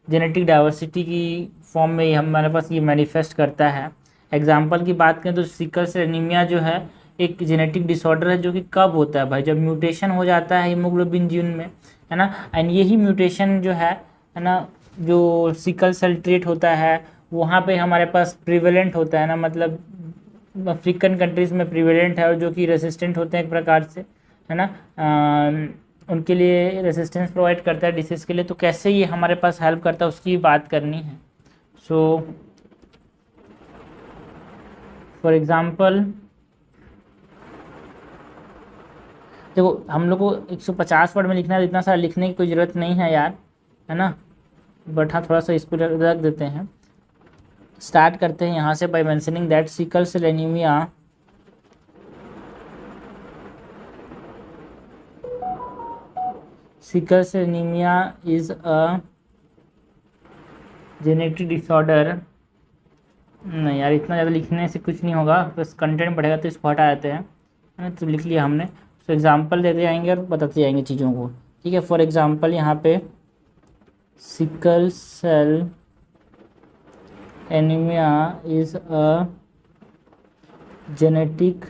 जेनेटिक डाइवर्सिटी की फॉर्म में हमारे पास ये मैनिफेस्ट करता है। एग्जाम्पल की बात करें तो सिकल सेल एनीमिया जो है एक जेनेटिक डिसऑर्डर है, जो कि कब होता है भाई, जब म्यूटेशन हो जाता है हीमोग्लोबिन जीन में, है ना। एंड यही म्यूटेशन जो है ना, जो सिकल सेल ट्रेट होता है वहाँ पे हमारे पास प्रिवेलेंट होता है ना, मतलब अफ्रीकन कंट्रीज़ में प्रिवेलेंट है, और जो कि रेसिस्टेंट होते हैं एक प्रकार से, है ना, उनके लिए रेसिस्टेंस प्रोवाइड करता है डिसीज़ के लिए। तो कैसे ये हमारे पास हेल्प करता है उसकी बात करनी है। सो फॉर एग्ज़ाम्पल देखो, हम लोग को 150 वर्ड में लिखना है, इतना सारा लिखने की कोई ज़रूरत नहीं है यार, है ना, बट हाँ थोड़ा सा इसको रख देते हैं। स्टार्ट करते हैं यहाँ से by mentioning that sickle cell anaemia sickle cell anaemia is a genetic disorder. नहीं यार, इतना ज़्यादा लिखने से कुछ नहीं होगा, बस कंटेंट बढ़ेगा तो इसको हटा देते हैं, है ना। तो लिख लिया हमने, तो एग्जांपल देते जाएंगे और बताते जाएंगे चीज़ों को, ठीक है। फॉर एग्जांपल यहाँ पे sickle cell anaemia is a genetic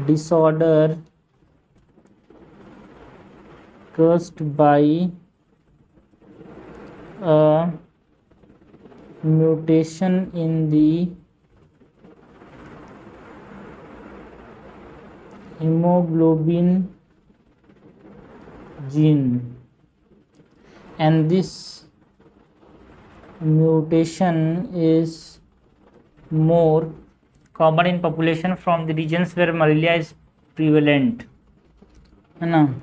disorder caused by a mutation in the hemoglobin gene, and this mutation is more common in population from the regions where malaria is prevalent, है ना,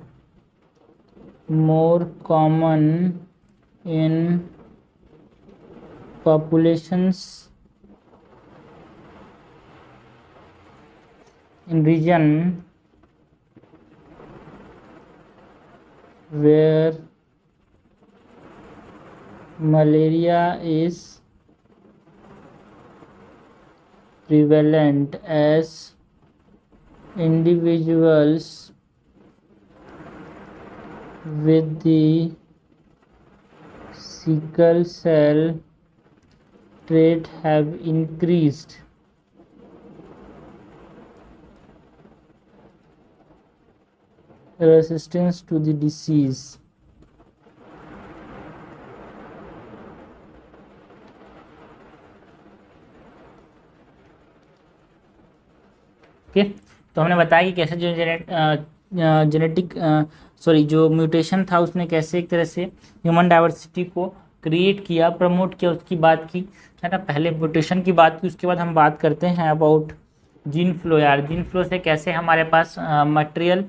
more common in populations in region where malaria is prevalent, as individuals with the sickle cell trait have increased resistance to the disease. Okay, तो हमने बताया कि कैसे जो जो म्यूटेशन था उसने कैसे एक तरह से ह्यूमन डाइवर्सिटी को क्रिएट किया, प्रमोट किया, उसकी बात की, है ना। पहले म्यूटेशन की बात की, उसके बाद हम बात करते हैं अबाउट जीन फ्लो। यार जीन फ्लो से कैसे हमारे पास मटेरियल,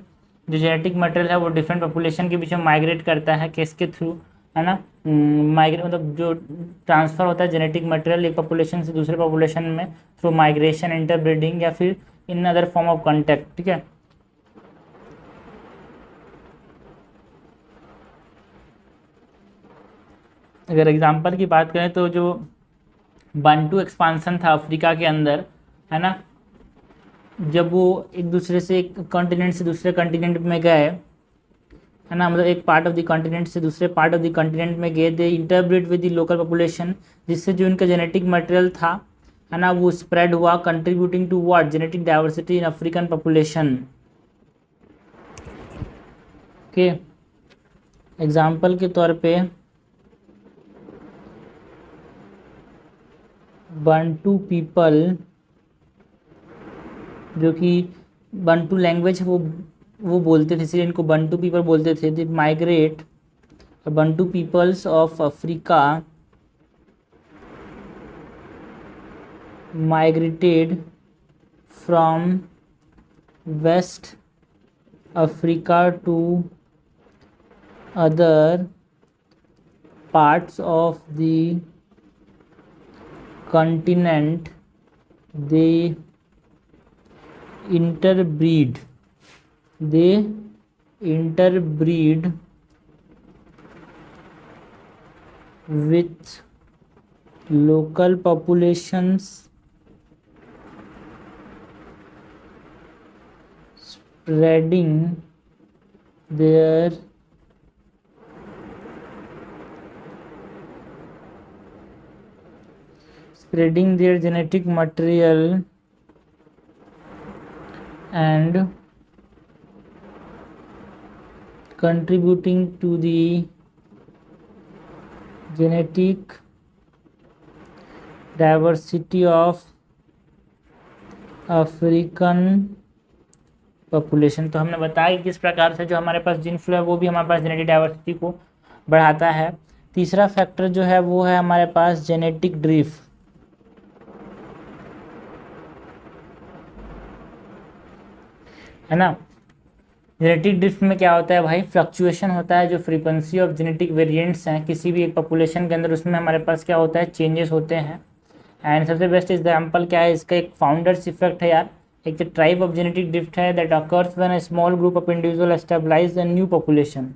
जो जेनेटिक मटेरियल है वो डिफरेंट पॉपुलेशन के बीच में माइग्रेट करता है, किसके थ्रू, है ना, माइग्रेट मतलब जो ट्रांसफ़र होता है जेनेटिक मटेरियल एक पॉपुलेशन से दूसरे पॉपुलेशन में थ्रू माइग्रेशन, इंटरब्रीडिंग या फिर in other form of contact, ठीक है। अगर एग्जांपल की बात करें तो जो बांटू एक्सपांसन था अफ्रीका के अंदर, है ना, जब वो एक दूसरे से एक कॉन्टिनेंट से दूसरे कॉन्टिनेंट में गए, है ना, मतलब एक पार्ट ऑफ द कॉन्टिनेंट से दूसरे पार्ट ऑफ द कॉन्टिनेंट में गए, they interbreed with the local population, जिससे जो इनका जेनेटिक मटेरियल था, है ना, वो स्प्रेड हुआ, contributing to what, genetic diversity in African population. Okay, example के तौर पे बंटू पीपल, जो कि बंटू लैंग्वेज है वो बोलते थे, इसलिए इनको बंटू पीपल बोलते थे। They migrate, Bantu peoples of Africa migrated from West Africa to other parts of the continent. They interbreed with local populations, spreading their genetic material and contributing to the genetic diversity of African population. तो हमने बताया कि किस प्रकार से जो हमारे पास जीन फ्लो है वो भी हमारे पास जेनेटिक डाइवर्सिटी को बढ़ाता है। तीसरा फैक्टर जो है वो है हमारे पास जेनेटिक ड्रिफ्ट, है ना। जेनेटिक ड्रिफ्ट में क्या होता है भाई, फ्लक्चुएशन होता है, जो फ्रीक्वेंसी ऑफ जेनेटिक वेरिएंट्स हैं किसी भी एक पॉपुलेशन के अंदर, उसमें हमारे पास क्या होता है, चेंजेस होते हैं। एंड सबसे बेस्ट एग्जांपल क्या है इसका, एक फाउंडर्स इफेक्ट है यार। एक टाइप ऑफ जेनेटिक ड्रिफ्ट है that occurs when a small group of individual establish a new population.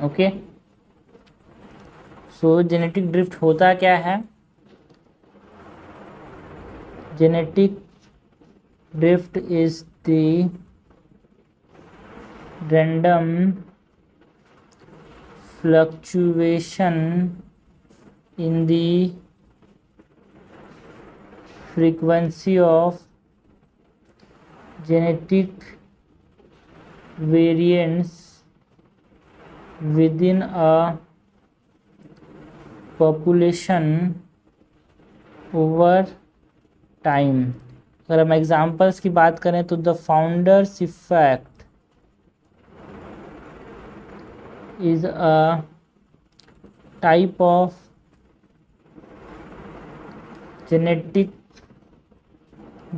Okay, so genetic drift होता क्या है, genetic drift is the random fluctuation in the frequency of genetic variants within a population over time. अगर हम एग्जाम्पल्स की बात करें तो the founders effect is a type of genetic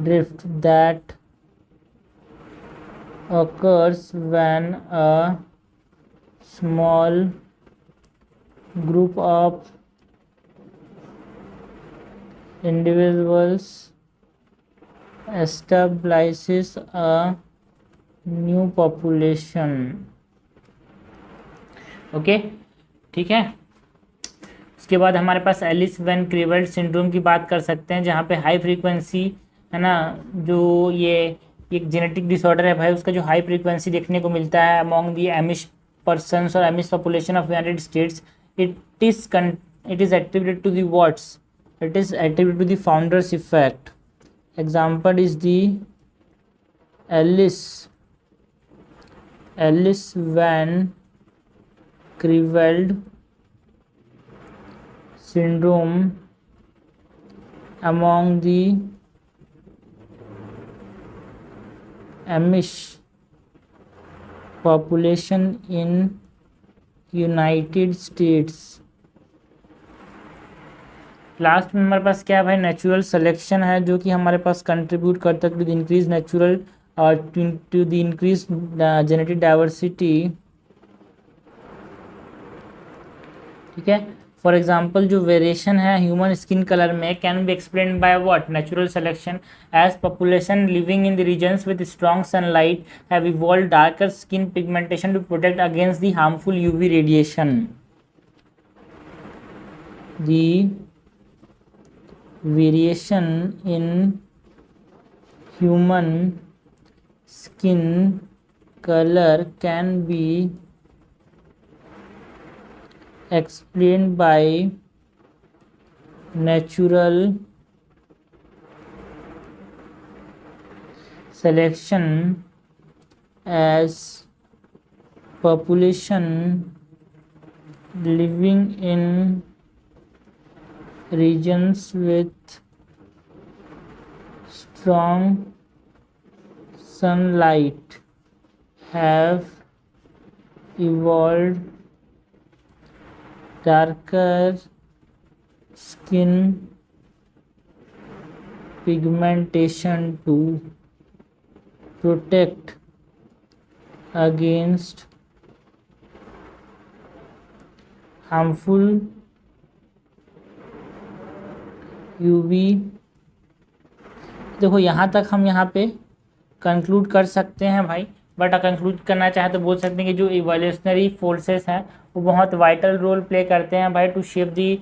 drift that occurs when a small group of individuals establishes a new population। Okay, ठीक है। उसके बाद हमारे पास एलिस वैन क्रीवेल्ड सिंड्रोम की बात कर सकते हैं, जहाँ पे हाई फ्रीक्वेंसी है ना, जो ये एक जेनेटिक डिसऑर्डर है भाई, उसका जो हाई फ्रीक्वेंसी देखने को मिलता है अमॉन्ग दी एमिश पर्सन्स और Amish population of United States. It is attributed to the what's, it is attributed to the founders effect. Example is the Ellis van Creveld syndrome among the Amish population in United States। Last में हमारे पास क्या है भाई, नेचुरल सिलेक्शन है, जो कि हमारे पास कंट्रीब्यूट करता है to the increase natural to the increase genetic diversity. ठीक है, फॉर एग्जाम्पल जो वेरिएशन है ह्यूमन स्किन कलर में can be explain by what, natural selection, as population living in the regions with strong sunlight have evolve darker skin pigmentation to protect against the harmful UV radiation. The variation in human skin colour can be explained by natural selection as population living in regions with strong sunlight have evolved darker skin pigmentation to protect against harmful UV। देखो यहाँ तक हम यहाँ पे कंक्लूड कर सकते हैं भाई, बट कंक्लूड करना चाहे तो बोल सकते हैं कि जो इवोल्यूशनरी फोर्सेस हैं वो बहुत वाइटल रोल प्ले करते हैं भाई to shape the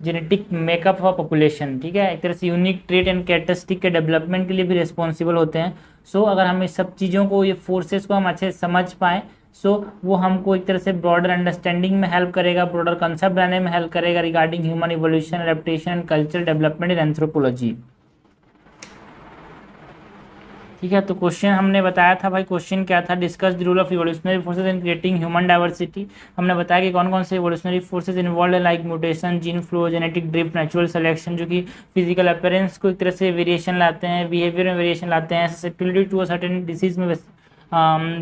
genetic makeup of population. ठीक है, एक तरह से यूनिक ट्रेट एंड कैरेक्टरिस्टिक के डेवलपमेंट के लिए भी रिस्पॉन्सिबल होते हैं। सो अगर हम इस सब चीज़ों को, ये फोर्सेस को हम अच्छे से समझ पाएँ, सो वो हमको एक तरह से ब्रॉडर अंडरस्टैंडिंग में हेल्प करेगा, ब्रॉडर कंसेप्ट बनाने में हेल्प करेगा regarding human evolution, adaptation and cultural development in anthropology. ठीक है, तो क्वेश्चन हमने बताया था भाई, क्वेश्चन क्या था, discuss the role of evolutionary forces in creating human diversity. हमने बताया कि कौन कौन से इवोल्यूशनरी फोर्सेज इन्वॉल्व है, like mutation, gene flow, genetic drift, natural selection, जो कि फिजिकल अपीयरेंस को एक तरह से वेरिएशन लाते हैं, बिहेवियर में वेरिएशन लाते हैं, susceptibility to a certain disease में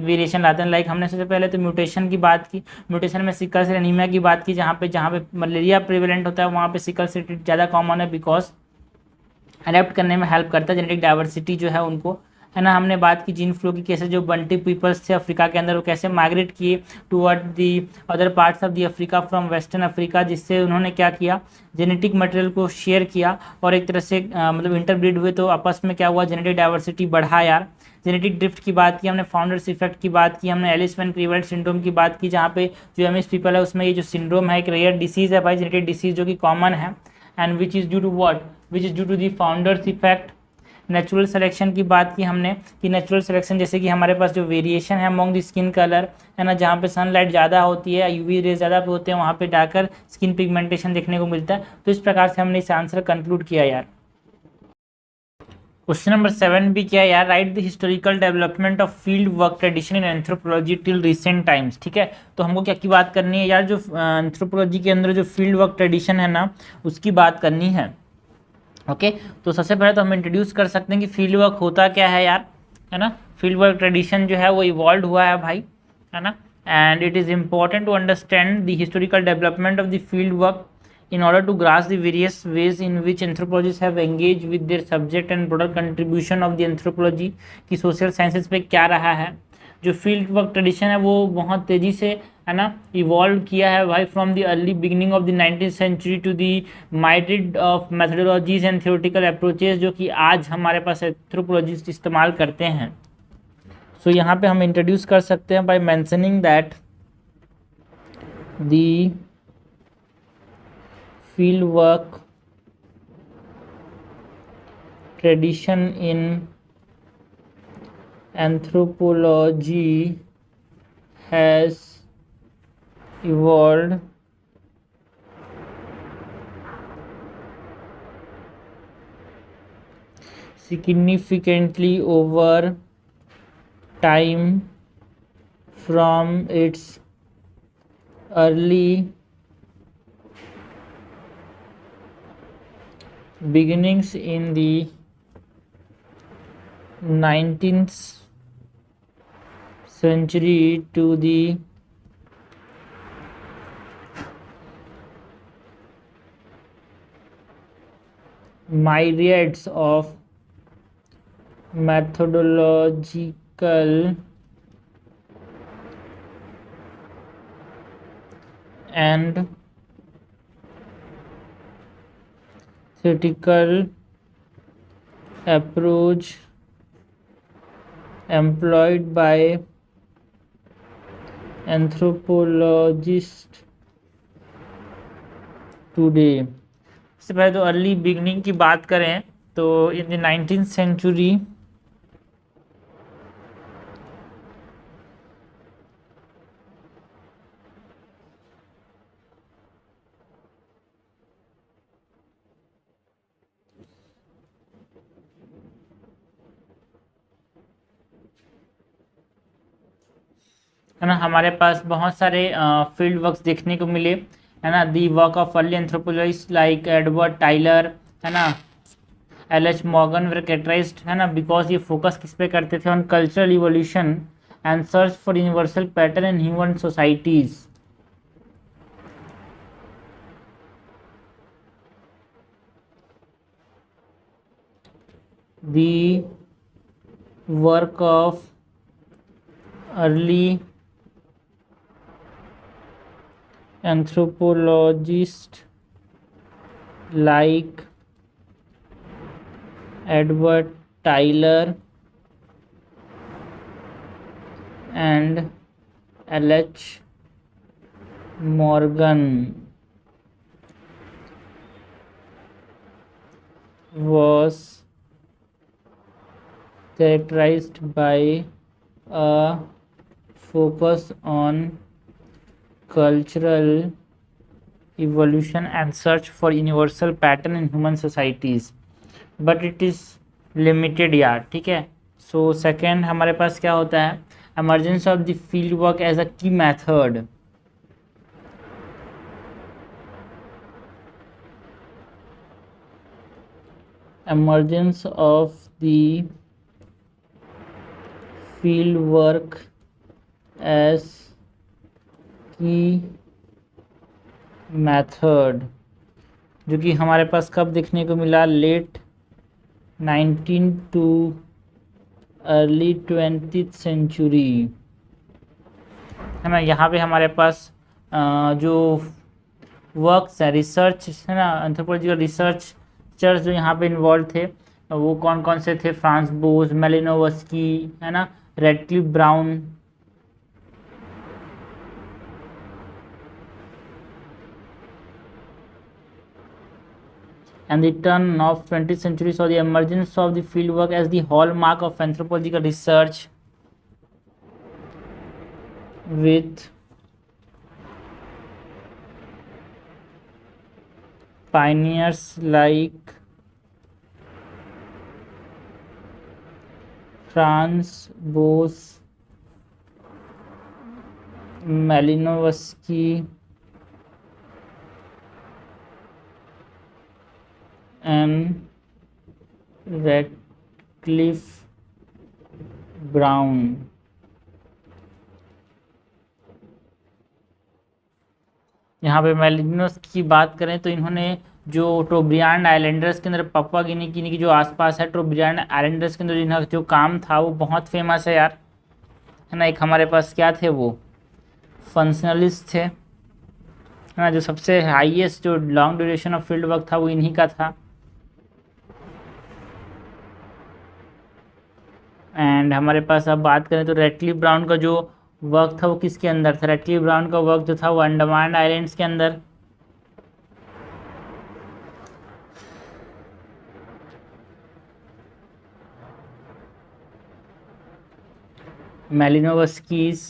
वेरिएशन लाते हैं। लाइक हमने सबसे पहले तो म्यूटेशन की बात की, म्यूटेशन में सिकल सेल एनीमिया की बात की, जहाँ पे मलेरिया प्रिवेलेंट होता है वहाँ पे सिकल सेल ज़्यादा कॉमन है, बिकॉज अडेप्ट करने में हेल्प करता है, जेनेटिक डाइवर्सिटी जो है उनको, है ना। हमने बात की जीन फ्लो की, कैसे जो बंटी पीपल्स थे अफ्रीका के अंदर वो कैसे माइग्रेट किए toward the other parts of the Africa from western Africa, जिससे उन्होंने क्या किया, जेनेटिक मटेरियल को शेयर किया और एक तरह से मतलब इंटरब्रीड हुए, तो आपस में क्या हुआ, जेनेटिक डाइवर्सिटी बढ़ा यार। जेनेटिक ड्रिफ्ट की बात की हमने, फाउंडर्स इफेक्ट की बात की हमने, एलिस वैन क्रीवेल्ड सिंड्रोम की बात की, जहाँ पे जो एमिश पीपल है उसमें ये जो सिंड्रोम है एक रेयर डिसीज़ है भाई, जेनेटिक डिसीज़ जो कि कॉमन है, and which is due to what, which is due to the founders effect. Natural selection की बात की हमने कि नेचुरल सिलेक्शन जैसे कि हमारे पास जो वेरिएशन है अमॉन्ग द स्किन कलर, है ना, जहाँ पे सनलाइट ज़्यादा होती है, यूवी रेज ज़्यादा पे होते हैं, वहाँ पे डार्कर स्किन पिगमेंटेशन देखने को मिलता है। तो इस प्रकार से हमने इस आंसर कंक्लूड किया यार। क्वेश्चन नंबर 7 भी क्या है यार, right the historical development of field work tradition in anthropology till recent times. ठीक है, तो हमको क्या की बात करनी है यार, जो एंथ्रोपोलॉजी के अंदर जो फील्ड वर्क ट्रेडिशन है ना, उसकी बात करनी है। ओके, तो सबसे पहले तो हम इंट्रोड्यूस कर सकते हैं कि फील्ड वर्क होता क्या है यार, है ना। फील्ड वर्क ट्रेडिशन जो है वो इवॉल्व हुआ है भाई, है ना। And it is important to understand the historical development of the field work in order to grasp the various ways in which anthropologists have engaged with their subject and broader contribution of the anthropology कि social sciences पे क्या रहा है। जो फील्ड वर्क ट्रेडिशन है वो बहुत तेज़ी से, है ना, इवॉल्व किया है भाई, from the early beginning of the 19th century to the myriad of methodologies and theoretical approaches, जो कि आज हमारे पास एंथ्रोपोलॉजिस्ट इस्तेमाल करते हैं। सो यहाँ पे हम इंट्रोड्यूस कर सकते हैं by mentioning that the field work tradition in anthropology has evolved significantly over time from its early beginnings in the 19th century to the myriads of methodological and theoretical approach employed by anthropologists today। इससे पहले तो अर्ली बिगनिंग की बात करें तो इन द 19th सेंचुरी है ना, हमारे पास बहुत सारे फील्ड वर्क्स देखने को मिले, है ना। The work of early anthropologist like Edward Tylor, है ना, एल.एच. मॉर्गन वर कैरेक्टराइज्ड, है ना, बिकॉज ये फोकस किस पे करते थे, on cultural evolution and search for universal pattern in human societies. The work of early anthropologists like Edward Tyler and L.H. Morgan was characterized by a focus on cultural evolution and search for universal pattern in human societies, but it is limited यार, ठीक है। सो सेकेंड हमारे पास क्या होता है, emergence of the field work as a key method। emergence of the field work as key method, जो कि हमारे पास कब देखने को मिला, late 19 too early 20th century, है ना। यहाँ पे हमारे पास जो वर्क्स है, रिसर्च है ना, एंथ्रोपोलॉजिकल रिसर्चर्स जो यहाँ पे इन्वॉल्व थे वो कौन कौन से थे, फ्रांस बोस, मेलिनोवस्की, है ना, Radcliffe Brown. And the turn of 20th century saw the emergence of the fieldwork as the hallmark of anthropological research, with pioneers like Franz Boas Malinowski and Radcliffe Brown. यहाँ पे मैलिनोस की बात करें तो इन्होंने जो टोब्रियान आइलैंडर्स के अंदर पपुआ गिनी गिनी की जो आसपास है टोब्रियान आइलैंडर्स के अंदर जिनका जो काम था वो बहुत फेमस है यार, है ना। एक हमारे पास क्या थे वो फंक्शनलिस्ट थे, है ना, जो सबसे हाईएस्ट जो long duration of field work था वो इन्हीं का था। एंड हमारे पास अब बात करें तो रेडक्लिफ ब्राउन का जो वर्क था वो किसके अंदर था? रेडक्लिफ ब्राउन का वर्क जो था वो अंडमान आइलैंड्स के अंदर। मैलिनोवस्की's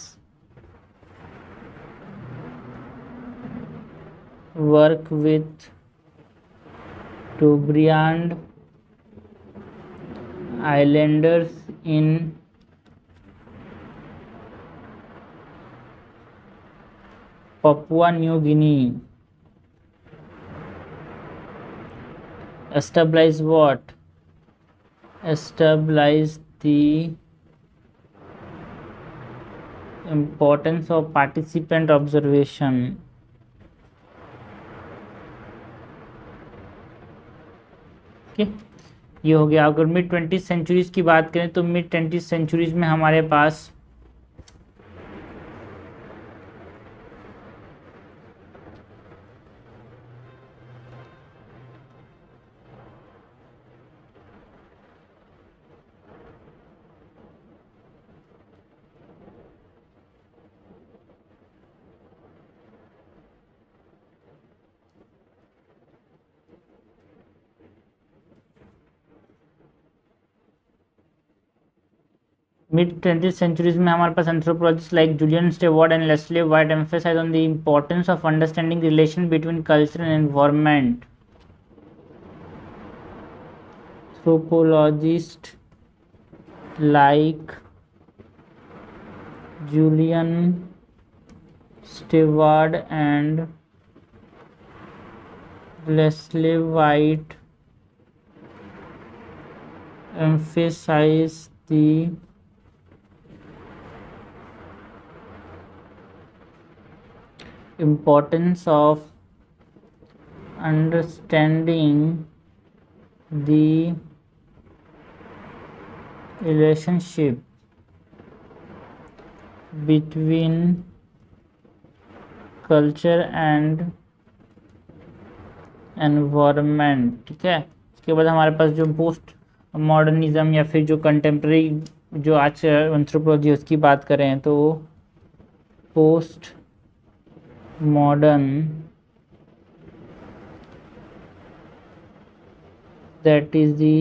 work with Tobriand Islanders in Papua New Guinea established what? Established the importance of participant observation. Okay, ये हो गया। अगर मिड 20th सेंचुरीज की बात करें तो मिड 20th सेंचुरीज में हमारे पास मिड 20th सेंचुरीज में हमारे पास anthropologist like Julian Steward and Leslie White emphasize on the importance of understanding relation between culture and environment. Anthropologists like Julian Stewart and Leslie White emphasize the importance of understanding the relationship between culture and environment। ठीक है, उसके बाद हमारे पास जो पोस्ट मॉडर्निज्म या फिर जो कंटेम्प्रेरी जो आज एंथ्रोपोलॉजी उसकी बात करें तो post modern, that is the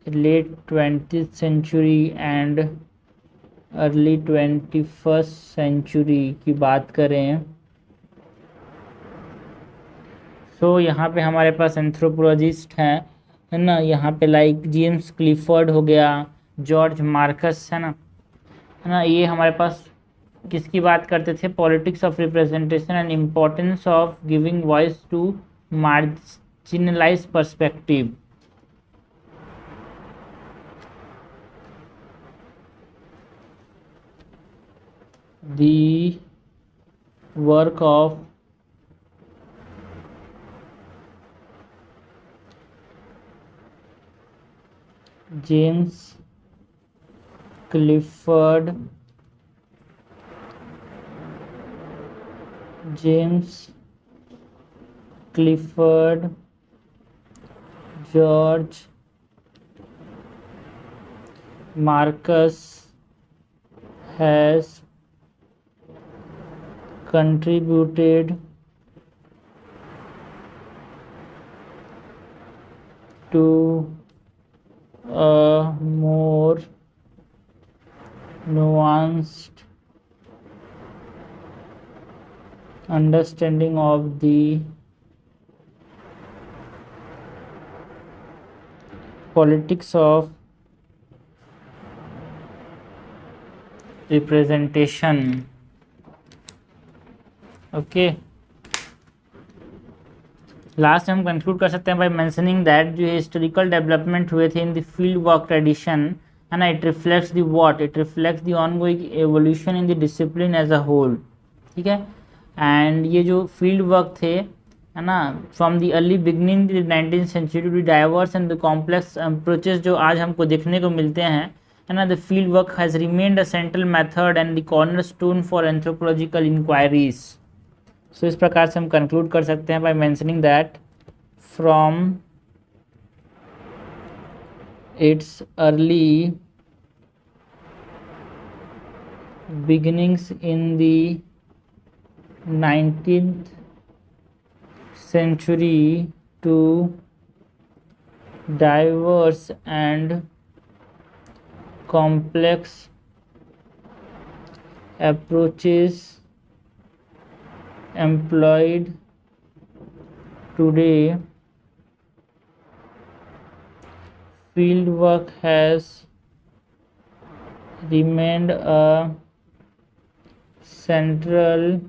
late 20th century and early 21st century की बात करें तो यहाँ पे हमारे पास एंथ्रोपोलॉजिस्ट हैं, है ना। यहाँ पे लाइक जेम्स क्लिफर्ड हो गया, जॉर्ज मार्कस, है ना। ये हमारे पास किसकी बात करते थे? Politics of representation and importance of giving voice to marginalize perspective. The work of James Clifford, George Marcus has contributed to a more nuanced understanding of the politics of representation. Okay, last हम कंक्लूड कर सकते हैं बाय मेंशनिंग दैट जो हिस्टोरिकल डेवलपमेंट हुए थे in the field work tradition है ना, it reflects the what, it reflects the ongoing evolution in the discipline as a whole. ठीक है, एंड ये जो फील्ड वर्क थे है ना, from the early beginning the 19th century to the diverse and the complex approaches जो आज हमको देखने को मिलते हैं है ना, the field work has remained a central method and the cornerstone for anthropological inquiries. So इस प्रकार से हम कंक्लूड कर सकते हैं by mentioning that from its early beginnings in the 19th century to diverse and complex approaches employed today, field work has remained a central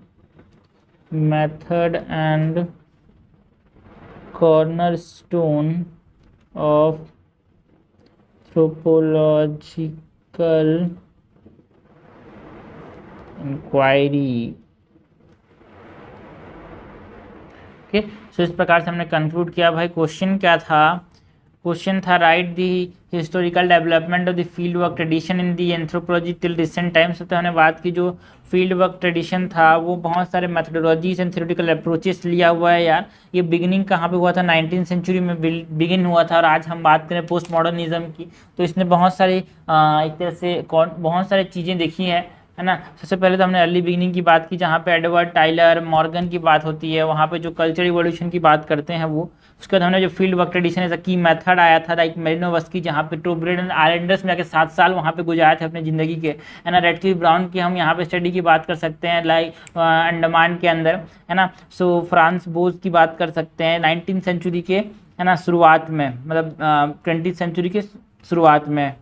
method and cornerstone of anthropological inquiry। Okay, so इस प्रकार से हमने कंक्लूड किया। भाई क्वेश्चन क्या था? क्वेश्चन था right the historical development of the field work tradition in the anthropology till recent times. तो हमने बात की जो फील्ड वर्क ट्रेडिशन था वो बहुत सारे मेथडोलॉजीज एंड थ्योरेटिकल अप्रोचेस लिया हुआ है यार। ये बिगिनिंग कहाँ पे हुआ था? 19th सेंचुरी में बिगिन हुआ था। और आज हम बात करें पोस्ट मॉडर्निज्म की तो इसने बहुत सारी एक तरह से बहुत सारी चीज़ें देखी है ना। सबसे पहले तो हमने अर्ली बिगिनिंग की बात की जहाँ पे एडवर्ड टाइलर मॉर्गन की बात होती है, वहाँ पे जो कल्चर इवोल्यूशन की बात करते हैं वो। उसके बाद हमने जो field work tradition as a key method आया था लाइक मेरिनोवस्की, जहाँ पे टोब्रेड एंड आइलैंडर्स में जाके 7 साल वहाँ पे गुजारे थे अपनी ज़िंदगी के है ना। रेडक्लिफ ब्राउन की हम यहाँ पे स्टडी की बात कर सकते हैं लाइक अंडमान के अंदर है ना। सो फ्रांस बोस की बात कर सकते हैं 19th सेंचुरी के है ना शुरुआत में, मतलब 20th सेंचुरी के शुरुआत में।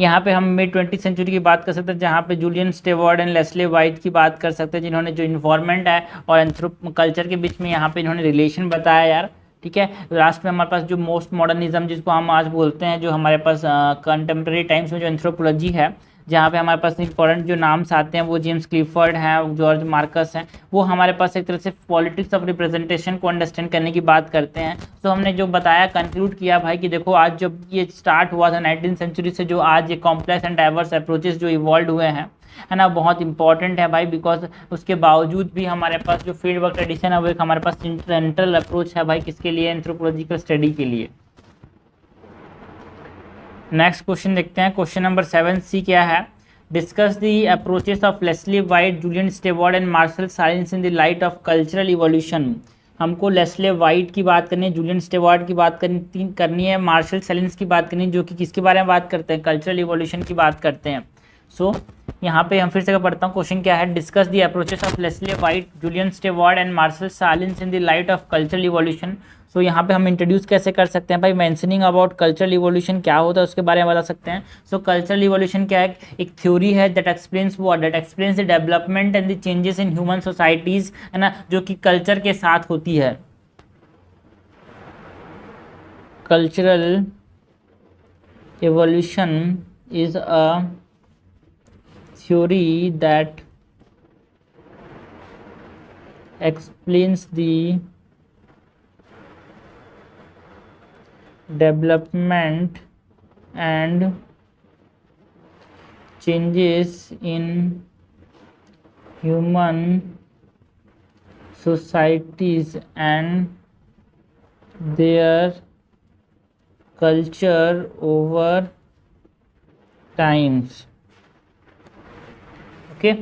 यहाँ पे हम मिड 20th सेंचुरी की बात कर सकते हैं जहाँ पे Julian Steward and Leslie White की बात कर सकते हैं जिन्होंने जो इन्फॉर्मेंट है और एंथ्रोप कल्चर के बीच में यहाँ पे इन्होंने रिलेशन बताया यार। ठीक है, लास्ट में हमारे पास जो मोस्ट मॉडर्निज्म जिसको हम आज बोलते हैं, जो हमारे पास कंटेम्प्रेरी टाइम्स में जो एंथ्रोपोलॉजी है, जहाँ पे हमारे पास इंपॉर्टेंट जो नाम्स आते हैं वो जेम्स क्लिफर्ड हैं, जॉर्ज मार्कस हैं, वो हमारे पास एक तरह से पॉलिटिक्स ऑफ रिप्रेजेंटेशन को अंडरस्टैंड करने की बात करते हैं। तो हमने जो बताया कंक्लूड किया भाई कि देखो आज जब ये स्टार्ट हुआ था 19th सेंचुरी से, जो आज ये कॉम्प्लेक्स एंड डाइवर्स अप्रोचेस जो इवॉल्व हुए हैं है ना, बहुत इंपॉर्टेंट है भाई। बिकॉज उसके बावजूद भी हमारे पास जो फील्ड वर्क ट्रेडिशन है वो एक हमारे पास सेंट्रल अप्रोच है भाई, किसके लिए? एंथ्रोपोलॉजिकल स्टडी के लिए। नेक्स्ट क्वेश्चन देखते हैं। क्वेश्चन नंबर 7C क्या है? Discuss the approaches of Leslie White, Julian Steward and Marshall Sahlins in the light of cultural evolution. हमको लेस्ले वाइट की बात करनी है, जूलियन स्टेवर्ड की बात करनी है, मार्शल साइलेंस की बात करनी है, जो कि किसके बारे में बात करते हैं? कल्चरल इवोल्यूशन की बात करते हैं। सो यहाँ पे हम फिर से पढ़ता हूँ, क्वेश्चन क्या है? Discuss the approaches of Leslie White, Julian Steward and Marshall Sahlins in the light of cultural evolution. So यहाँ पे हम इंट्रोड्यूस कैसे कर सकते हैं भाई? मेंशनिंग अबाउट कल्चरल इवोल्यूशन क्या होता है उसके बारे में बता सकते हैं। सो कल्चरल इवोल्यूशन क्या है? एक थ्योरी है that explains what, that explains the development and the changes in human societies है ना, जो कि कल्चर के साथ होती है। Cultural evolution is a theory that explains the development and changes in human societies and their culture over times। Okay,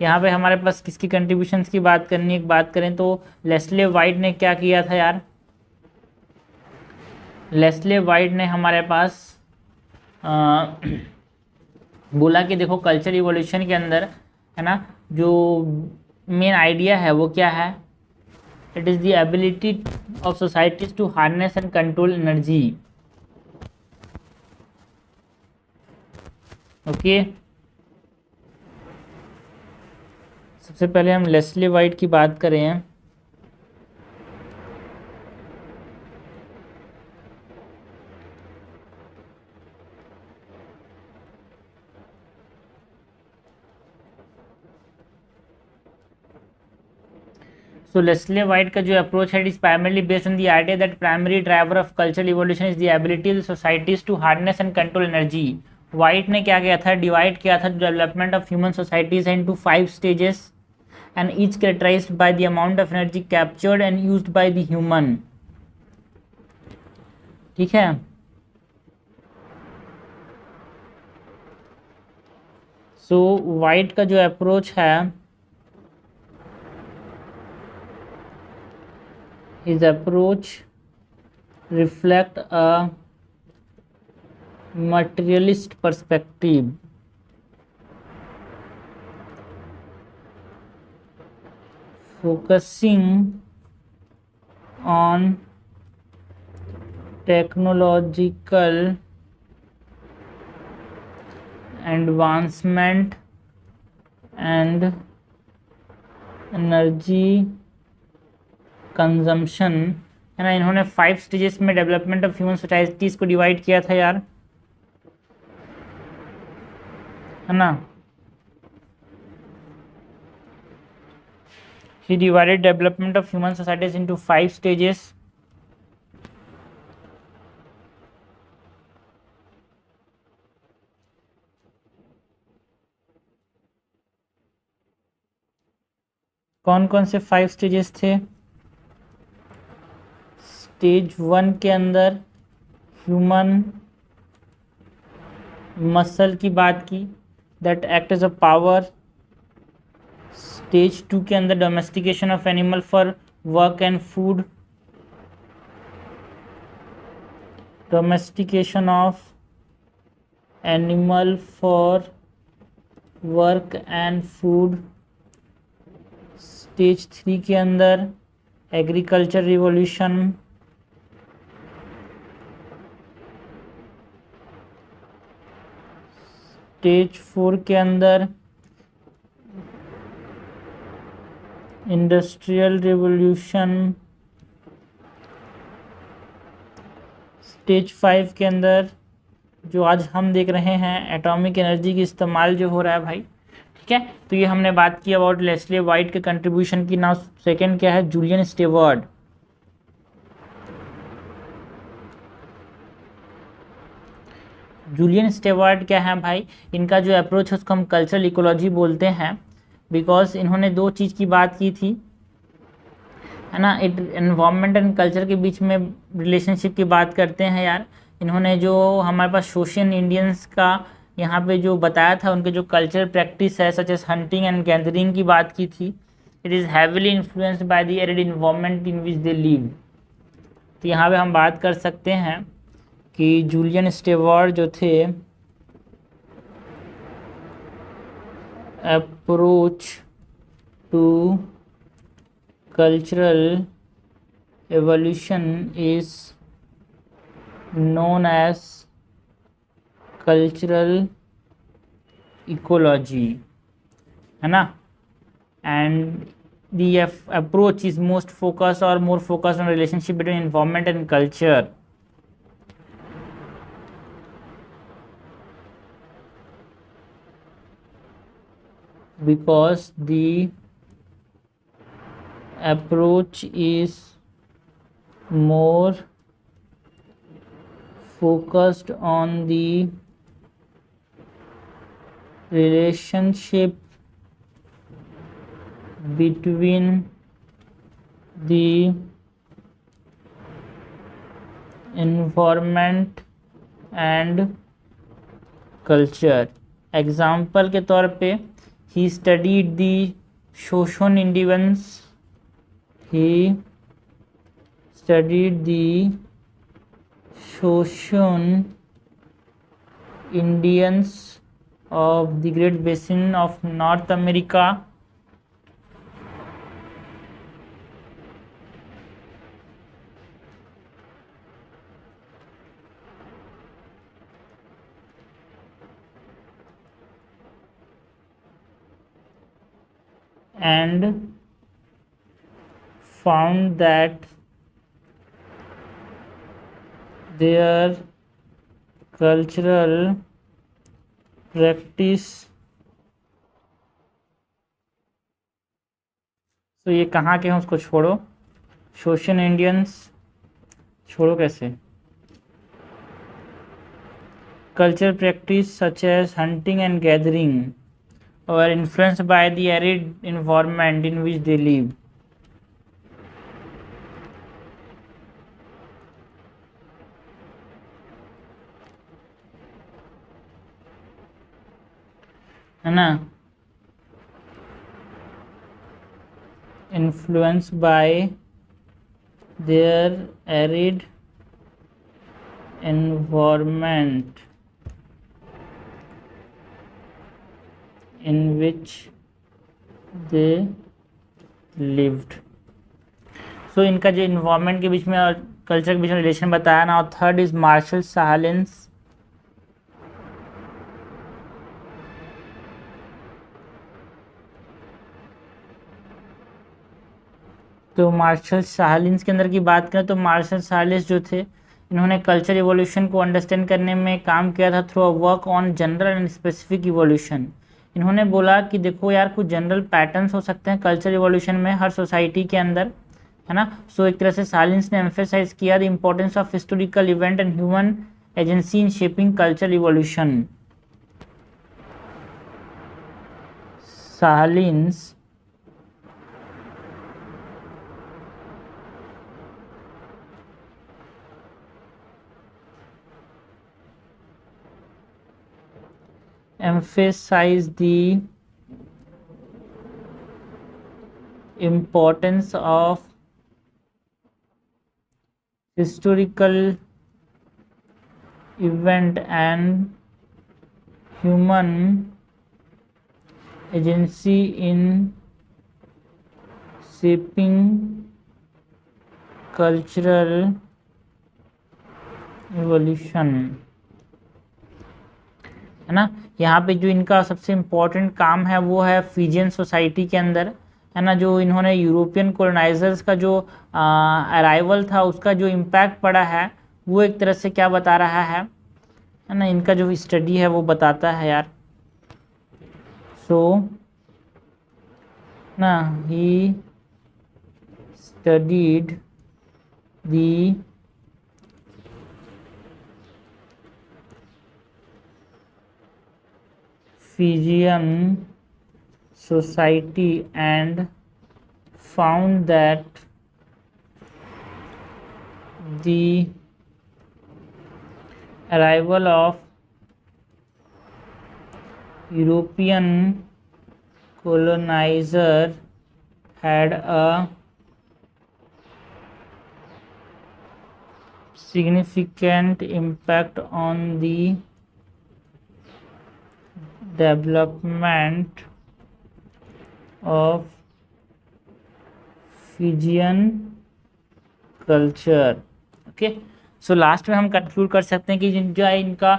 यहाँ पे हमारे पास किसकी कंट्रीब्यूशंस की बात करनी है? बात करें तो लेस्ले वाइट ने क्या किया था यार? लेस्ले वाइट ने हमारे पास बोला कि देखो कल्चर इवोल्यूशन के अंदर है ना, जो मेन आइडिया है वो क्या है? It is the ability of societies to harness and control energy. Okay, सबसे पहले हम लेस्ली वाइट की बात करें। So लेस्ले वाइट का जो अप्रोच है, it is primarily based on the idea that primary driver of cultural evolution is the ability of societies to harness and control energy. White ने क्या किया था, डिवाइड किया था development of human societies into 5 stages and each characterized by the amount of energy captured and used by the human। ठीक है, सो वाइट का जो अप्रोच है, his approach reflect a materialist perspective, focusing on technological advancement and energy consumption, है ना। इन्होंने 5 स्टेजेस में डेवलपमेंट ऑफ ह्यूमन सोसाइटीज को डिवाइड किया था यार, है ना। He divided development of human societies into 5 stages। कौन कौन से 5 स्टेजेस थे? स्टेज 1 के अंदर ह्यूमन मसल की बात की, that act as a power. Stage 2 के अंदर domestication of animal for work and food, domestication of animal for work and food. Stage 3 के अंदर एग्रीकल्चर रिवॉल्यूशन। स्टेज 4 के अंदर इंडस्ट्रियल रिवॉल्यूशन। स्टेज 5 के अंदर जो आज हम देख रहे हैं, एटॉमिक एनर्जी की इस्तेमाल जो हो रहा है भाई, ठीक है। तो ये हमने बात की अबाउट लेस्ले वाइट के कंट्रीब्यूशन की। नाउ सेकंड क्या है, जूलियन स्टेवर्ट। जूलियन स्टेवर्ट क्या है भाई, इनका जो अप्रोच है उसको हम कल्चरल इकोलॉजी बोलते हैं, बिकॉज इन्होंने 2 चीज़ की बात की थी, है ना। एनवायरनमेंट एंड कल्चर के बीच में रिलेशनशिप की बात करते हैं यार। इन्होंने जो हमारे पास सोशियन इंडियंस का यहाँ पे जो बताया था, उनके जो कल्चर प्रैक्टिस है such as hunting and gathering की बात की थी। It is heavily influenced by the arid environment in which they live. तो यहाँ पे हम बात कर सकते हैं कि जूलियन स्टेवर्ट जो थे, approach to cultural evolution is known as cultural ecology, है ना। and the approach is most focused or more focused on relationship between environment and culture। because the approach is more focused on the relationship between the environment and culture। Example के तौर पे, he studied the Shoshone Indians, he studied the Shoshone Indians of the Great Basin of North America। and found that their cultural practice, तो ये कहाँ के हैं उसको छोड़ो, सोशल इंडियंस छोड़ो, कैसे cultural practice such as hunting and gathering were influenced by the arid environment in which they live. है ना, influenced by their arid environment in which they lived. सो इनका जो इन्वायरमेंट के बीच में और कल्चर के बीच में रिलेशन बताया ना. और थर्ड इज मार्शल साइलेंस. तो मार्शल साइलेंस के अंदर की बात करें तो मार्शल साइलेंस जो थे, इन्होंने कल्चर इवोल्यूशन को अंडरस्टैंड करने में काम किया था through a work on general and specific evolution. इन्होंने बोला कि देखो यार, कुछ जनरल पैटर्न्स हो सकते हैं कल्चर इवोल्यूशन में हर सोसाइटी के अंदर, है ना. सो एक तरह से साइलेंस ने एम्फेसाइज किया the importance of historical event and human agency in shaping culture evolution. Silence emphasize the importance of historical event and human agency in shaping cultural evolution. है ना. यहाँ पे जो इनका सबसे इम्पोर्टेंट काम है वो है फिजियन सोसाइटी के अंदर, है ना. जो इन्होंने यूरोपियन कॉलोनाइजर्स का जो अराइवल था उसका जो इम्पैक्ट पड़ा है वो एक तरह से क्या बता रहा है ना. इनका जो स्टडी है वो बताता है यार. सो ना he studied the Fijian society and found that the arrival of European colonizer had a significant impact on the development of Fijian culture. Okay. So last में हम कंक्लूड कर सकते हैं कि जो इनका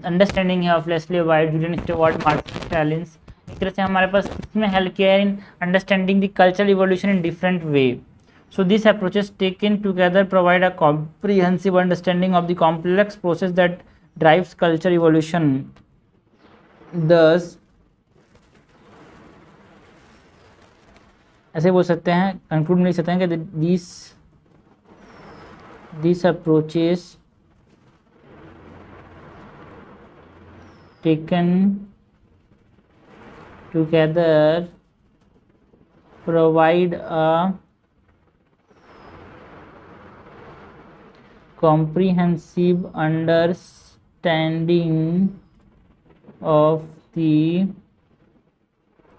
अंडरस्टैंडिंग है of Leslie White, Julian Steward, Marshall Sahlins, एक तरह से हमारे पास इसमें हेल्प किया है in understanding the cultural evolution in different way. So these approaches taken together provide a comprehensive understanding of the complex process that drives culture evolution. Thus, ऐसे बोल सकते हैं, कंक्लूड नहीं सकते हैं कि these approaches taken together provide a comprehensive understanding of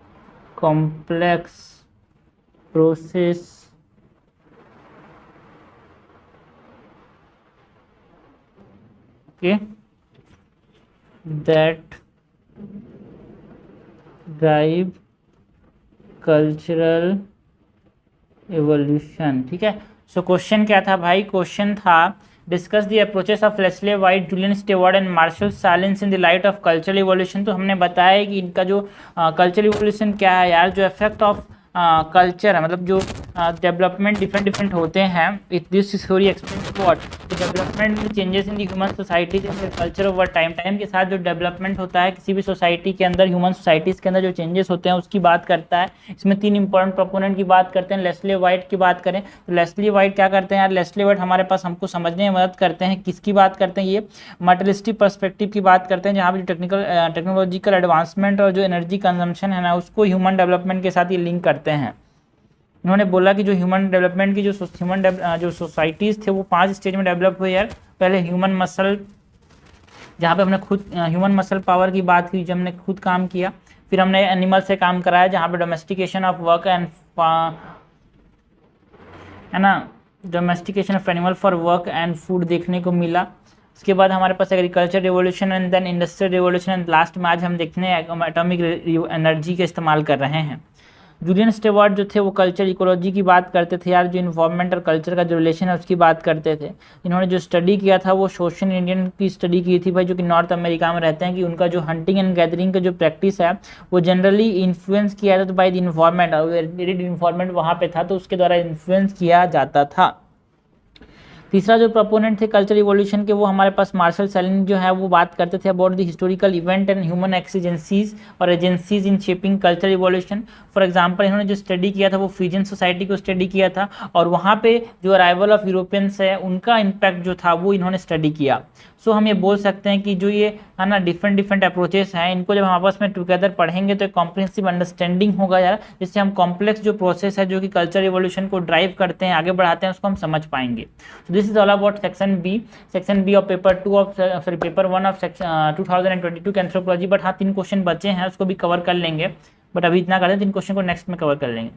the complex process that drive cultural evolution. ठीक है. सो क्वेश्चन क्या था भाई? क्वेश्चन था discuss the approaches of Leslie White, Julian Steward and Marshall Sahlins in the light of cultural evolution. तो हमने बताया कि इनका जो कल्चरल इवोल्यूशन क्या है यार, जो इफेक्ट ऑफ कल्चर है, मतलब जो डेवलपमेंट डिफरेंट होते हैं। It this theory explains what the development changes in the human society in culture over time. Time के साथ जो डेवलपमेंट होता है किसी भी सोसाइटी के अंदर, ह्यूमन सोसाइटीज़ के अंदर जो चेंजेस होते हैं उसकी बात करता है। इसमें 3 इंपॉर्टेंट प्रोपोनेंट की बात करते हैं। लेस्ले वाइट की बात करें तो लेस्ले वाइट क्या करते हैं यार, लेस्ले वाइट हमारे पास हमको समझने में मदद करते हैं। किसकी बात करते हैं, ये मटेरियलिस्टिक पर्सपेक्टिव की बात करते हैं, जहाँ पे जो टेक्नोलॉजिकल एडवांसमेंट और जो एनर्जी कंजम्पशन है ना, उसको ह्यूमन डेवलपमेंट के साथ ये लिंक करते हैं। इन्होंने बोला कि जो ह्यूमन डेवलपमेंट की जो सोसाइटीज़ थे वो 5 स्टेज में डेवलप हुए यार। पहले ह्यूमन मसल, जहाँ पे हमने खुद ह्यूमन मसल पावर की बात की, जब हमने खुद काम किया। फिर हमने एनिमल से काम कराया, जहाँ पे डोमेस्टिकेशन ऑफ वर्क एंड है ना, domestication of animal for work and food देखने को मिला। उसके बाद हमारे पास agriculture revolution and then industrial revolution and last में आज हम देखने एटॉमिक एनर्जी का इस्तेमाल कर रहे हैं। जूलियन स्टीवर्ट जो थे वो कल्चर इकोलॉजी की बात करते थे यार, जो इन्वायरमेंट और कल्चर का जो रिलेशन है उसकी बात करते थे। इन्होंने जो स्टडी किया था वो सोशल इंडियन की स्टडी की थी भाई, जो कि नॉर्थ अमेरिका में रहते हैं, कि उनका जो हंटिंग एंड गैदरिंग का जो प्रैक्टिस है वो जनरली इन्फ्लुएंस किया जाता था बाय द इन्वायरमेंट, और इन्वायरमेंट वहाँ पे था तो उसके द्वारा इन्फ्लुएंस किया जाता था। तीसरा जो प्रोपोनेंट थे कल्चर इवोल्यूशन के, वो हमारे पास मार्शल सैलिन जो है वो बात करते थे about the historical event and human exigencies और agencies in shaping culture evolution. For example इन्होंने जो स्टडी किया था वो फिजियन सोसाइटी को स्टडी किया था, और वहाँ पे जो अराइवल ऑफ यूरोपियंस है उनका इम्पैक्ट जो था वो इन्होंने स्टडी किया। सो हम ये बोल सकते हैं कि जो ये है ना डिफरेंट अप्रोचेस हैं, इनको जब हम आपस में टुगेदर पढ़ेंगे तो एक कॉम्प्रिहेंसिव अंडरस्टैंडिंग होगा यार, जिससे हम कॉम्प्लेक्स जो प्रोसेस है जो कि कल्चर इवोल्यूशन को ड्राइव करते हैं, आगे बढ़ाते हैं, उसको हम समझ पाएंगे। So this is all about section B of paper 1 of 2022 के एंथ्रोपोलॉजी। बट हाँ 3 क्वेश्चन बचे हैं, उसको भी कवर कर लेंगे, बट अभी इतना करते हैं, 3 क्वेश्चन को नेक्स्ट में कवर कर लेंगे।